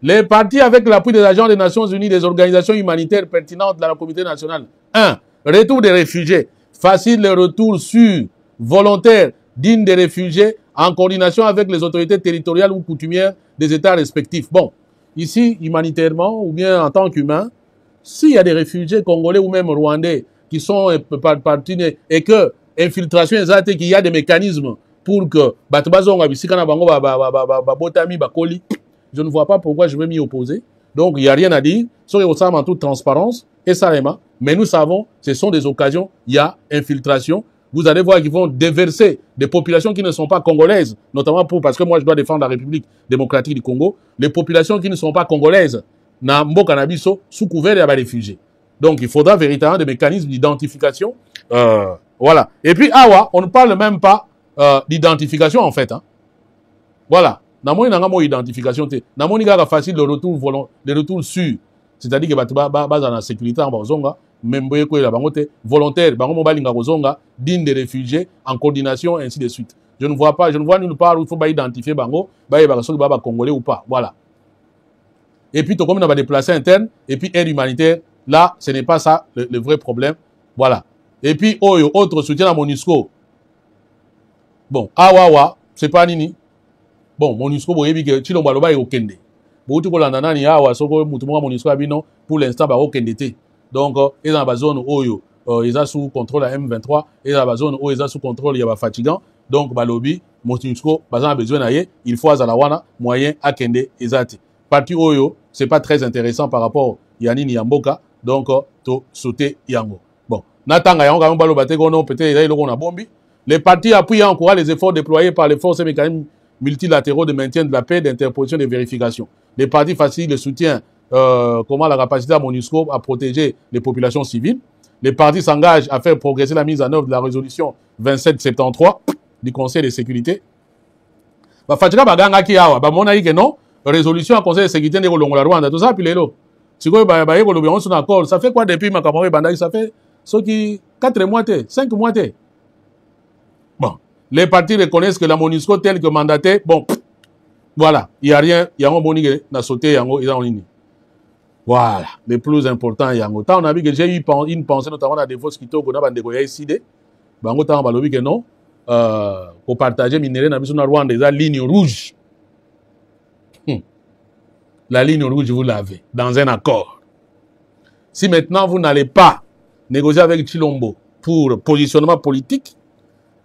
[SPEAKER 1] Les partis avec l'appui des agents des Nations Unies, des organisations humanitaires pertinentes dans la communauté nationale. 1. Retour des réfugiés. Facile le retour sûr, volontaire, digne des réfugiés, en coordination avec les autorités territoriales ou coutumières des États respectifs. Bon, ici, humanitairement, ou bien en tant qu'humain, s'il y a des réfugiés congolais ou même rwandais qui sont partis et que infiltration exacte, qu'il y a des mécanismes pour que je ne vois pas pourquoi je vais m'y opposer. Donc, il n'y a rien à dire. Sur les en toute transparence et salement. Mais nous savons, ce sont des occasions. Il y a infiltration. Vous allez voir qu'ils vont déverser des populations qui ne sont pas congolaises, notamment parce que moi, je dois défendre la République démocratique du Congo. Les populations qui ne sont pas congolaises, na mboka na biso, sous couvert des réfugiés. Donc, il faudra véritablement des mécanismes d'identification. Voilà. Et puis, on ne parle même pas d'identification, en fait. Hein. Voilà. Namoni nanga mo identification te. Namoni gaga facile le retour sûr. C'est-à-dire que bas dans la sécurité en bazonga, même boye ko la bangote volontaire, bango mo balinga kozonga, digne des réfugiés en coordination ainsi de suite. Je ne vois nulle part où il faut pas identifier bango, ba soki ba congolais ou pas. Voilà. Et puis to comme on a déplacé interne et puis aide humanitaire, là, ce n'est pas ça le vrai problème. Voilà. Et puis autre soutien à MONUSCO. Bon, c'est pas nini. Bon, MONUSCO, vous voyez que Chilomba Loba est au Kende. Vous avez dit que MONUSCO pour l'instant, au Kende. Donc, ils sont dans la zone où ils sont sous contrôle à M23, ils sont dans la zone où ils sont sous contrôle, il y a fatigant. Donc, lobby, MONUSCO, il faut à moyen à Kende, Ezati. Parti Oyo, c'est pas très intéressant par rapport à Yanini Yamboka. Donc, to sauter Yango. Bon, Natanga Yango, peut-être, les partis appuient et encouragent les efforts déployés par les forces et mécanismes multilatéraux de maintien de la paix, d'interposition et de vérification. Les partis facilitent le soutien, la capacité à MONUSCO à protéger les populations civiles. Les partis s'engagent à faire progresser la mise en œuvre de la résolution 2773 du Conseil de sécurité. Résolution à Conseil de sécurité de Rwanda, tout ça, puis ça fait quoi depuis ma camarade? Ça fait 4 mois, 5 mois. Bon. Les partis reconnaissent que la MONUSCO telle que mandatée, bon, voilà, il n'y a rien, il y a un boni qui a sauté, il y a en ligne. Voilà, les plus importants, il y a un on a vu que j'ai eu une pensée, notamment dans des fausses qui tournent, qu'on a décidé, on a vu que non, pour partager minerais, on a Rwanda, des lignes rouges. La ligne rouge, vous l'avez, dans un accord. Si maintenant vous n'allez pas négocier avec Chilombo pour positionnement politique,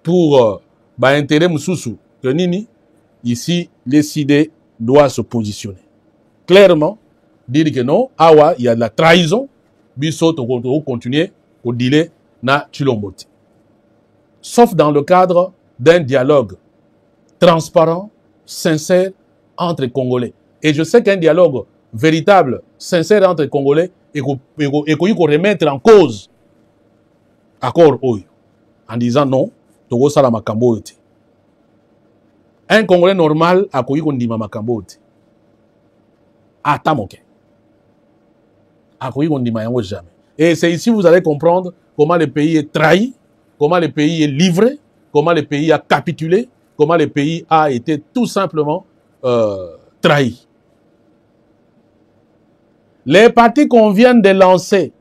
[SPEAKER 1] pour intérêt Moussoussou, que Nini, ici, les CID doivent se positionner. Clairement, dire que non, il y a de la trahison, Bissot, on continuer au délai na Chilombote. Sauf dans le cadre d'un dialogue transparent, sincère, entre Congolais. Et je sais qu'un dialogue véritable, sincère entre Congolais, et qu'on remettre en cause accord Oyo, en disant non, Togo Sala Makambo. Un Congolais normal a connu qu'on dit Makambo. Atamoke. A connu qu'on dit Mayango jamais. Et c'est ici que vous allez comprendre comment le pays est trahi, comment le pays est livré, comment le pays a capitulé, comment le pays a été tout simplement trahi. Les partis qu'on vient de lancer,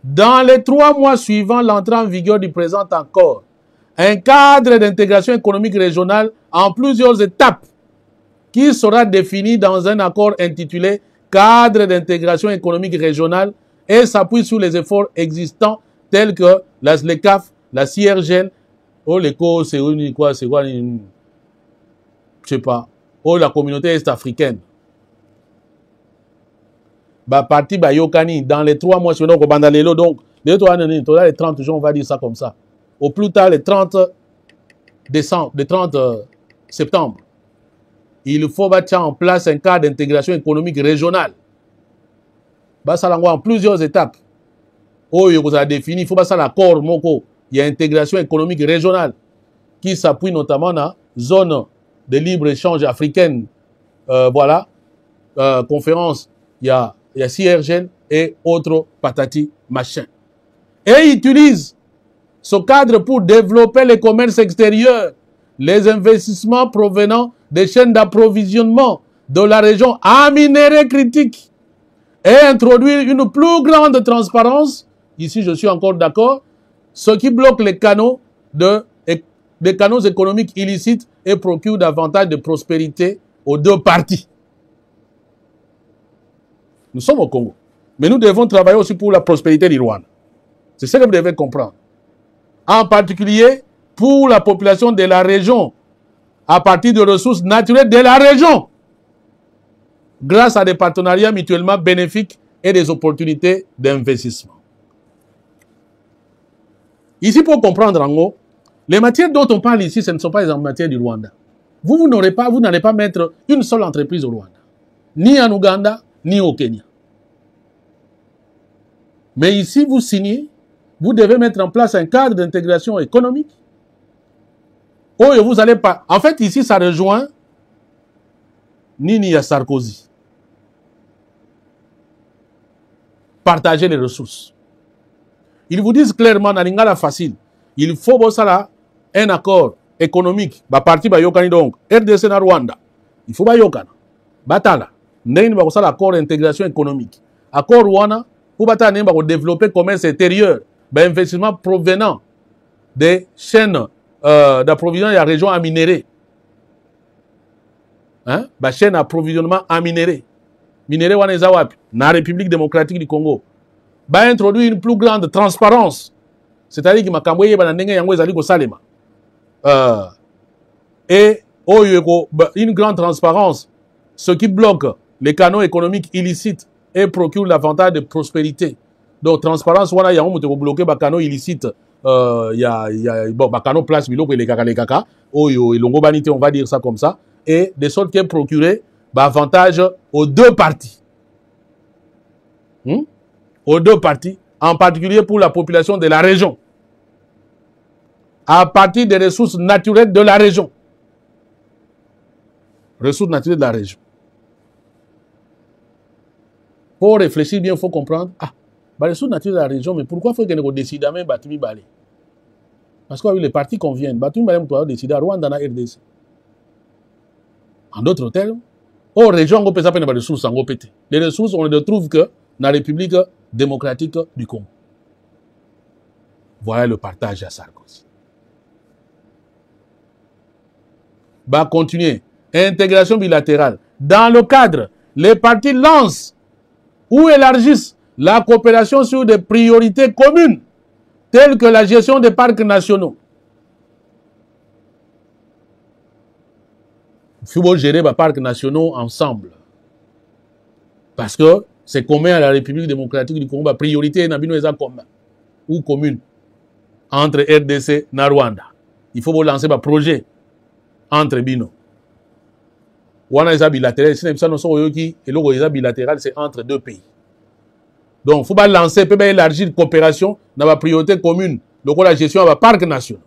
[SPEAKER 1] dans les 3 mois suivant l'entrée en vigueur du présent accord, un cadre d'intégration économique régionale en plusieurs étapes qui sera défini dans un accord intitulé Cadre d'intégration économique régionale et s'appuie sur les efforts existants tels que la SLECAF, la CIRGL, l'ECO, c'est quoi, je sais pas, la communauté est-africaine. Parti Yokani, dans les 3 mois, donc, les 30 jours, on va dire ça comme ça. Au plus tard, le 30 décembre, le 30 septembre, il faut mettre en place un cadre d'intégration économique régionale. Ça en plusieurs étapes. Vous avez défini, il faut passer l'accord Moko. Il y a intégration économique régionale qui s'appuie notamment dans la zone de libre-échange africaine. Conférence, il y a CIRGL, et autres patati machin. Et ils utilisent ce cadre pour développer les commerces extérieurs, les investissements provenant des chaînes d'approvisionnement de la région en minerais critiques et introduire une plus grande transparence. Ici, je suis encore d'accord. Ce qui bloque les canaux des canaux économiques illicites et procure davantage de prospérité aux deux parties. Nous sommes au Congo. Mais nous devons travailler aussi pour la prospérité du Rwanda. C'est ce que vous devez comprendre. En particulier pour la population de la région, à partir de ressources naturelles de la région, grâce à des partenariats mutuellement bénéfiques et des opportunités d'investissement. Ici, pour comprendre en gros, les matières dont on parle ici, ce ne sont pas les matières du Rwanda. Vous n'allez pas mettre une seule entreprise au Rwanda, ni en Ouganda, ni au Kenya. Mais ici, vous signez, vous devez mettre en place un cadre d'intégration économique. Oh, et vous allez pas. En fait, ici, ça rejoint Nini à Sarkozy. Partager les ressources. Ils vous disent clairement, dans l'ingala facile, il faut un accord économique. Ba parti ba yokani donc RDC na Rwanda. Il faut ba yokana. Batala. Ndeni ba kosala accord d'intégration économique. Accord Rwanda pour batala ba ko développer commerce intérieur, ba investissement provenant des chaînes d'approvisionnement de la région en minerais. Hein? Ba chaîne d'approvisionnement en minerais. Minerais wana eza wapi? Na République démocratique du Congo. Ba introduire une plus grande transparence. C'est-à-dire que makambo yeba na ndenge yango ezali ko salema. Et une grande transparence, ce qui bloque les canaux économiques illicites et procure l'avantage de prospérité. Donc, transparence, voilà, il y a un bloqué les canaux illicites, il y a canaux place, les kaka, on va dire ça comme ça, et de sorte qu'elle procurer avantage aux deux parties. Aux deux parties, en particulier pour la population de la région. À partir des ressources naturelles de la région. Ressources naturelles de la région. Pour réfléchir bien, il faut comprendre. Ah, les ressources naturelles de la région, mais pourquoi faut qu'on décide à même Batumi Balé? Parce que les partis conviennent. Batumi Balé doit décider à Rwanda na RDC. En d'autres termes, aux régions, on peut s'appeler des ressources en pété. Les ressources, on ne les trouve que dans la République démocratique du Congo. Voilà le partage à Sarkozy. Va continuer. Intégration bilatérale. Dans le cadre, les partis lancent ou élargissent la coopération sur des priorités communes, telles que la gestion des parcs nationaux. Il faut gérer les parcs nationaux ensemble. Parce que c'est commun à la République démocratique du Congo, la priorité est commun ou commune entre RDC et Rwanda. Il faut lancer un projet entre bino. Wana eza bilatéral, si nous sommes bilatéral, c'est entre deux pays. Donc, il faut lancer, peut élargir la coopération dans la priorité commune, donc la gestion des parcs nationaux.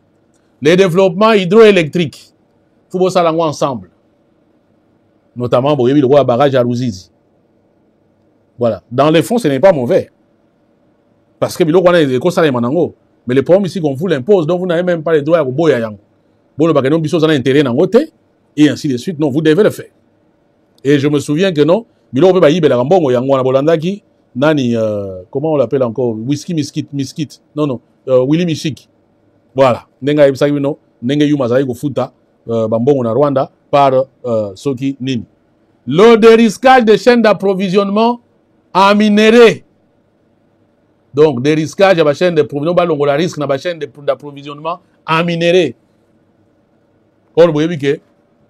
[SPEAKER 1] Les développements hydroélectriques, il faut ça ensemble. Notamment, le barrage à Ruzizi. Voilà. Dans les fonds, ce n'est pas mauvais. Parce que mais le problème ici qu'on vous l'impose, donc vous n'avez même pas les droits à boya yango. Bon, le bagage biso zana intérêt dans côté et ainsi de suite. Non, vous devez le faire. Et je me souviens que non, bilo pe ba yibela ngambongo yango na bolandaki nani comment on l'appelle encore whisky miskit. Non, Willy Michik. Voilà. Nenga yebisa bino, nenga yuma zali ko futa bambongo na Rwanda par Soki Nini. Le dérisquage des chaînes d'approvisionnement en minerais. Donc, dérisquage à la chaîne d'approvisionnement, la risque dans la chaîne d'approvisionnement en minerais. Et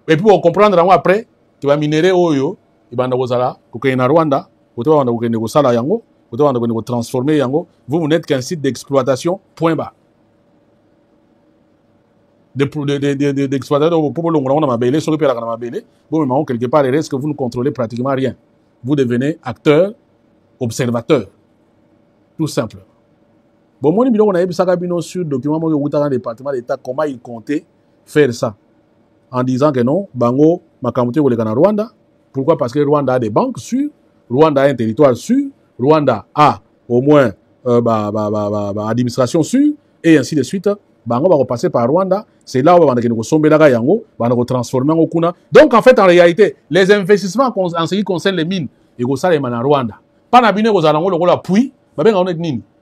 [SPEAKER 1] puis, pour comprendre après, que les minerais, ils vont Rwanda, ils vont transformer, vous n'êtes qu'un site d'exploitation, point bas. D'exploitation, pour quelque part, il reste que vous ne contrôlez pratiquement rien. Vous devenez acteur, observateur. Tout simplement. Bon, moi, on a eu ça sur le document dans le département d'État, comment il comptait faire ça. En disant que non, Bango, Makamote, ou le Rwanda. Pourquoi? Parce que Rwanda a des banques sûres, Rwanda a un territoire sûr, Rwanda a au moins administration sûre, et ainsi de suite. On va repasser par Rwanda. C'est là où on va transformer en Okuna. Donc, en fait, en réalité, les investissements en ce qui concerne les mines, ils vont aller en Rwanda. Pas d'abiner aux alentours, le appui,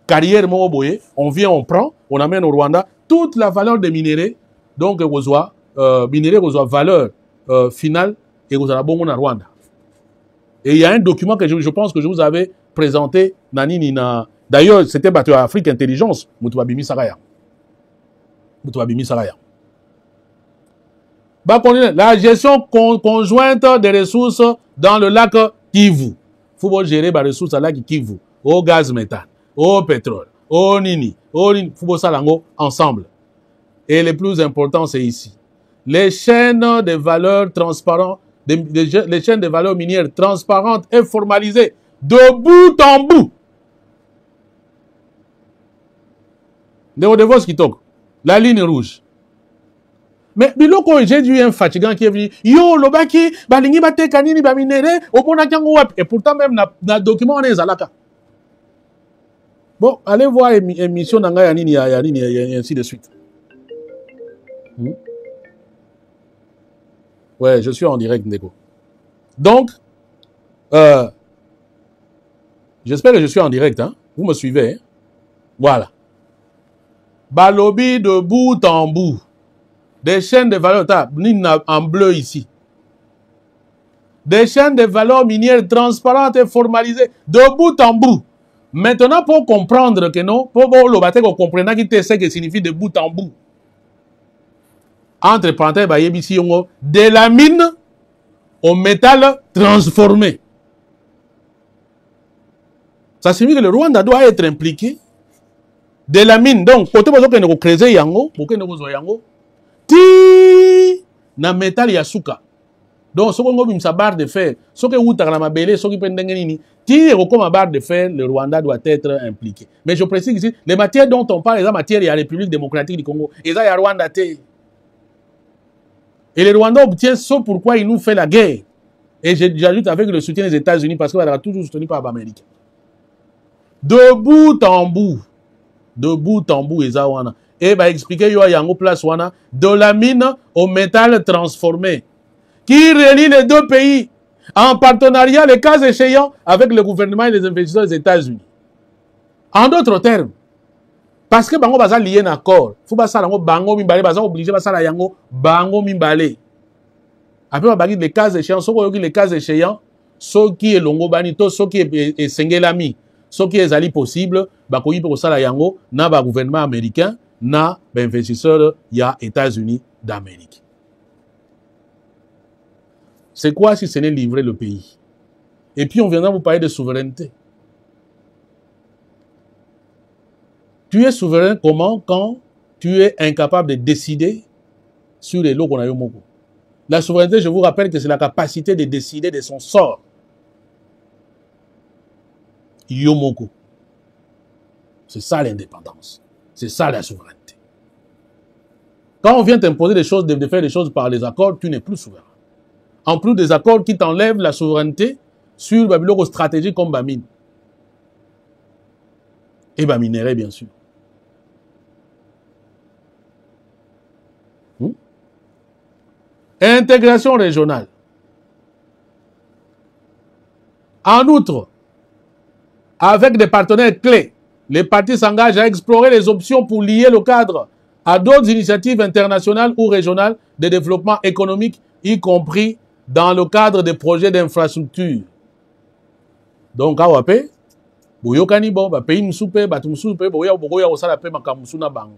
[SPEAKER 1] carrière, on vient, on prend, on amène au Rwanda toute la valeur des minéraux. Donc, minéraux, valeur finale, et vous allez bon en Rwanda. Et il y a un document que je pense que je vous avais présenté, d'ailleurs, c'était battu à Afrique Intelligence, Moutouabimi Saraya. La gestion conjointe des ressources dans le lac Kivu. Il faut gérer les ressources dans le lac Kivu. Au gaz méthane, au pétrole, au nini. Il faut ça ensemble. Et le plus important, c'est ici. Les chaînes de valeur transparentes, les chaînes de valeur minières transparentes et formalisées de bout en bout. De vos qui toquent. La ligne rouge. Mais biloko j'ai vu un fatigant qui est venu. Yo lobaki balingi bate kanini ba minéré au bon akango wap. Et pourtant même na document on est zalaka. Bon, allez voir émission nanga yanini et ainsi de suite. Ouais, je suis en direct, Ndeko. Donc, j'espère que je suis en direct, hein. Vous me suivez, hein? Voilà. Balobi de bout en bout. Des chaînes de valeur, en bleu ici. Des chaînes de valeur minières transparentes et formalisées de bout en bout. Maintenant, pour comprendre que non, pour le comprendre ce que signifie de bout en bout. Entre parenthèses, de la mine au métal transformé. Ça signifie que le Rwanda doit être impliqué. De la mine, donc, côté où on a créé yango, ti na métal yasuka. Donc, ce qu'on a sa barre de fer, ce que vous avez mabélé, ce qui peut être ti comme barre de fer, le Rwanda doit être impliqué. Mais je précise ici, les matières dont on parle, les matières, il y a la République démocratique du Congo, et il y a Rwanda. Et le Rwanda obtient ce pourquoi il nous fait la guerre. Et j'ajoute avec le soutien des États-Unis, parce qu'il va être toujours soutenu par l'Amérique. De bout en bout. De bout en bout, Ezawana. Et va expliquer yo yango place wana de la mine au métal transformé qui relie les deux pays en partenariat, les cas échéants, avec le gouvernement et les investisseurs des États-Unis. En d'autres termes, parce que bango baza lié un accord, faut pas ça bango mimbale baza obligé basa la yango bango mimbale. Après on va les cas échéants, les cas échéants, ceux qui est longo banito, ceux qui est sengelami. Ce qui est possible, bakoyi pour ça la yango na ba gouvernement américain na ba investisseur ya États-Unis d'Amérique. C'est quoi si ce n'est livrer le pays? Et puis on viendra vous parler de souveraineté. Tu es souverain comment? Quand tu es incapable de décider sur les lots qu'on a eu moko. La souveraineté, je vous rappelle que c'est la capacité de décider de son sort. Yomoko. C'est ça l'indépendance. C'est ça la souveraineté. Quand on vient t'imposer des choses, de faire des choses par les accords, tu n'es plus souverain. En plus des accords qui t'enlèvent la souveraineté sur Babylone stratégique comme Bamine. Et Baminerai, bien sûr. Intégration régionale. En outre, avec des partenaires clés, les partis s'engagent à explorer les options pour lier le cadre à d'autres initiatives internationales ou régionales de développement économique, y compris dans le cadre des projets d'infrastructure. Donc, à Wapé, Bouyokani bon, pays Moussoupe, Batumsoupe, Boya Boya Osalape, Makamusuna Bang.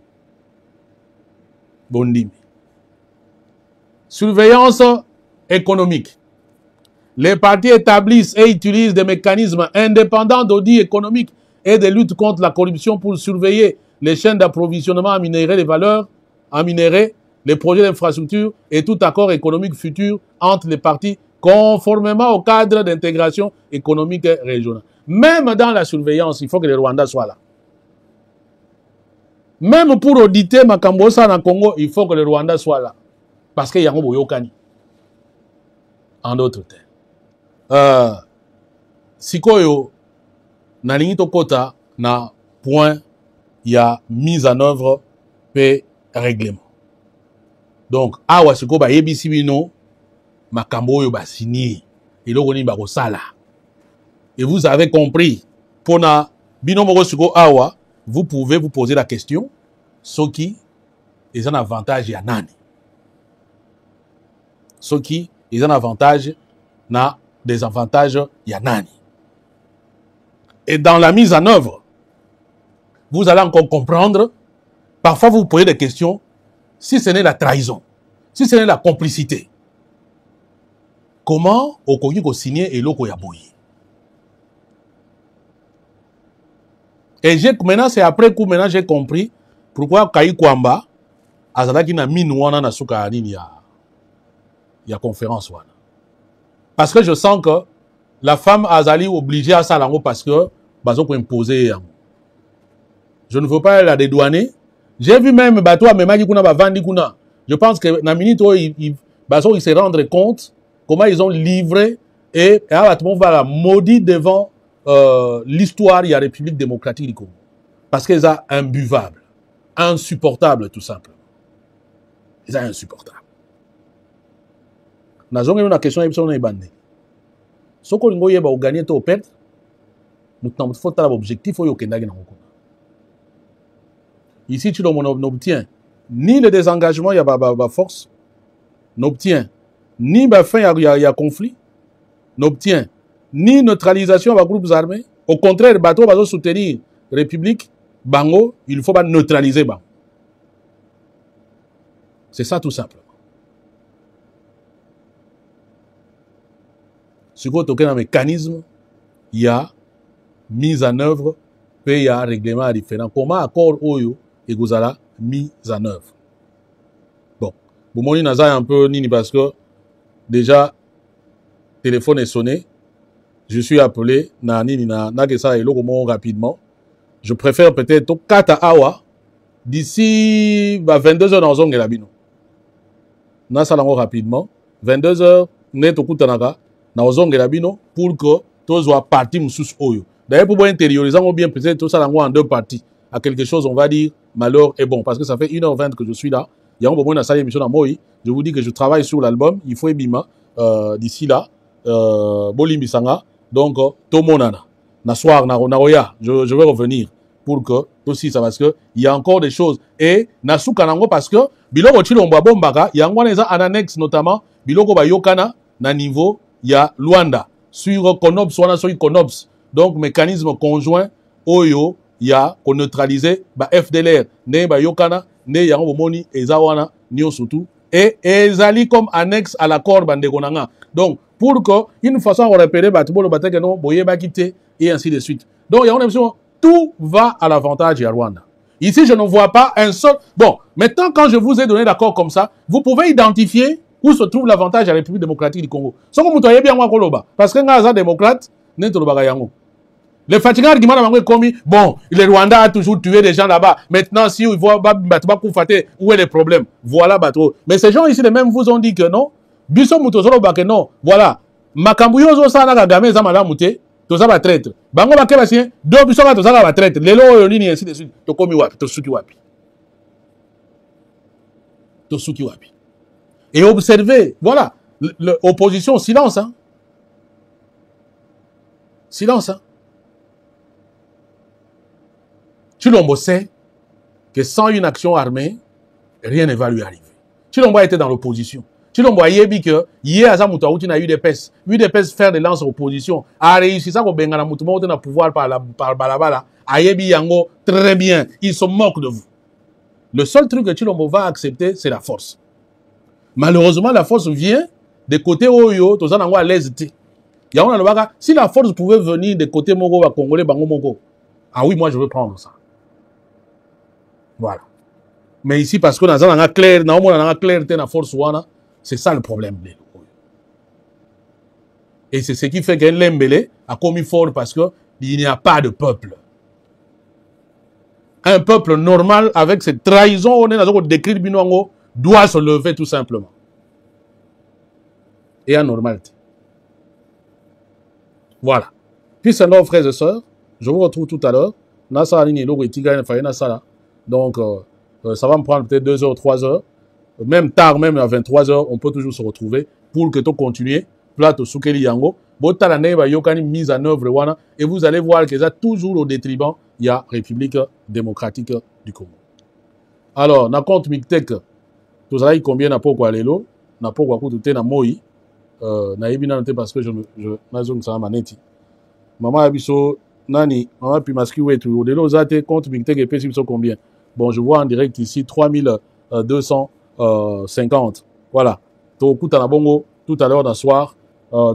[SPEAKER 1] Bondim. Surveillance économique. Les partis établissent et utilisent des mécanismes indépendants d'audit économique et de lutte contre la corruption pour surveiller les chaînes d'approvisionnement en minerais, les valeurs en minerais, les projets d'infrastructure et tout accord économique futur entre les partis conformément au cadre d'intégration économique régionale. Même dans la surveillance, il faut que le Rwanda soit là. Même pour auditer Makambosa dans le Congo, il faut que le Rwanda soit là. Parce qu'il y a un Boyokani. En d'autres termes. Sikoyo, nalingi tokota na point ya mise en œuvre pe règlement. Donc awa siko ba yebisi bino makambo oyo ba signé eloko ni ba kosala. Et vous avez compris, pona bino moko siko awa, vous pouvez vous poser la question, soki est un avantage ya nani? Soki est un avantage na désavantage ya nani? Et dans la mise en œuvre, vous allez encore comprendre, parfois vous vous posez des questions, si ce n'est la trahison, si ce n'est la complicité, comment okoki ko signer eloko ya boye? Et maintenant, c'est après coup, maintenant j'ai compris pourquoi Kayi Kwamba azalaki na mine wana na suka nini ya conférence wana. Parce que je sens que la femme azali obligée à ça lango parce que bazo ko imposer yango. Je ne veux pas la dédouaner. J'ai vu même bato amemaki kuna bavandi kuna. Je pense que na minute ils se rendre compte comment ils ont livré et tout le monde va la maudit devant l'histoire de la République démocratique du Congo. Parce qu'ils sont imbuvables, insupportables tout simplement. Ils sont insupportables. Nous avons une question qui est bandée. Ce qu'on a gagné ou perdre, nous avons fait l'objectif. Ici, tu n'obtiens ni le désengagement, il y a force, n'obtient ni fin, il y a conflit, n'obtient ni neutralisation des groupes armés. Au contraire, bateau va soutenir la République, bango, il faut pas neutraliser. C'est ça tout simplement. Ce qu'on a un mécanisme, il y a mise en œuvre, puis il y a un règlement différent. Comment accord Oyo et Gozala mise en œuvre? Bon, vous m'avez un peu nini parce que déjà, le téléphone est sonné. Je suis appelé rapidement. Je préfère peut-être 4 awa d'ici 22h dans Zong et Labino. Nasalango rapidement. 22h, net au Kutanaka, dans Zong et Labino, pour que tous soient partis sous Oyo. D'ailleurs, pour intérioriser, on bien peut-être tout ça en 2 parties. À quelque chose, on va dire, malheur est bon. Parce que ça fait 1h20 que je suis là. Il y a un moment dans sa émission dans Moi. Je vous dis que je travaille sur l'album. Il faut Ebima d'ici là. Bolimbi Sanga. Donc, tout le monde na soir, je vais revenir pour que tout ça, parce que il y a encore des choses. Et Nasuka nango parce que biloko chilomba bombaka, il y a encore des annexes notamment biloko ba yokana na niveau il y a Luanda sur Konops wana sur Konops. Donc mécanisme conjoint oyo il y a qu'on neutraliser ba FDLR ne ba yokana ne yango bomoni ezawana nyo surtout et ezali comme annexe à l'accord bandekonanga. Donc pour que une façon de repérer que non boye ba quitter et ainsi de suite. Donc il y a une option, tout va à l'avantage de Rwanda. Ici je ne vois pas un seul. Bon, maintenant quand je vous ai donné l'accord comme ça, vous pouvez identifier où se trouve l'avantage de la République démocratique du Congo. Ce que vous voyez bien moi koloba parce que ngaza démocrate n'est to loba yango. Les fatigants qui m'ont commis, bon, le Rwanda a toujours tué des gens là-bas. Maintenant, si ils voient où est le problème? Voilà, bateau. Mais ces gens ici, les mêmes vous ont dit que non. Biso mutozolo ba que non. Voilà. Makambu yozo sa na kagame za malamu te. Toza ba traître. Bango ba keba sien. Do biso ka toza ba traître. Lelo oyo nini ainsi de suite. To komi wapi? To suki wapi? To suki wapi? Et observez, voilà. L'opposition, silence, hein. Silence, hein. Chilombo sait que sans une action armée, rien ne va lui arriver. Chilombo était dans l'opposition. Chilombo a dit que hier, à Zamouta, na UDPS. UDPS faire des lances opposition. A réussi ça, qu'on bengana moutouma, on a pouvoir par balabala. A yebi yango, très bien. Ils se moquent de vous. Le seul truc que Chilombo va accepter, c'est la force. Malheureusement, la force vient des côtés Oyo, tous en à l'aise. Si la force pouvait venir des côtés Mogo, Congolais, Bango Mogo. Ah oui, moi, je veux prendre ça. Voilà. Mais ici, parce que dans la clair, dans la clarté, dans la force, c'est ça le problème. Et c'est ce qui fait que l'Embélé a commis fort parce que il n'y a pas de peuple. Un peuple normal avec cette trahison, on est dans le décret de Binoango, doit se lever tout simplement. Et en normalité. Voilà. Puis c'est nos frères et sœurs, Je vous retrouve tout à l'heure. Nasa Nini Logo Etiga Fayena Sala. Donc, ça va me prendre peut-être 2 heures, 3 heures. Même tard, même à 23 heures, on peut toujours se retrouver pour que tu continues. Plateau Soukeli Yango. Botala Neba Yokani mise en œuvre wana. Et vous allez voir que ça toujours au détriment. Il y a République démocratique du Congo. Alors, na compte Mictec. Tout ça, combien n'a pas quoi lelo. N'a pas quoi tout na moi. Na ebina noté parce que je n'azong ça maneti. Maman abiso nani, maman puis maski wetu. Au delo zate compte Mictec et pesi combien. Bon, je vois en direct ici 3250. Voilà. Tout à la bongo, tout à l'heure d'un soir,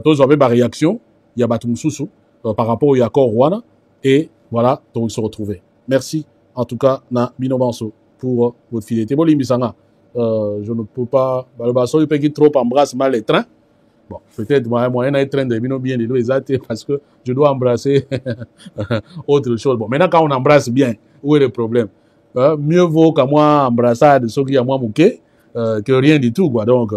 [SPEAKER 1] tous avez ma réaction. Il y a Batumsusu par rapport au accord Rwanda. Et voilà, donc se retrouver. Merci en tout cas, na Binobanso pour votre fidélité. Bon, Limbisanga, je ne peux pas. Le basso, il peut trop embrasse mal les trains. Bon, peut-être moyen un train de Bino bien les deux parce que je dois embrasser autre chose. Bon, maintenant quand on embrasse bien, où est le problème? Mieux vaut qu'à moi embrassade, ce qui a moi mouqué, que rien du tout, quoi. Donc,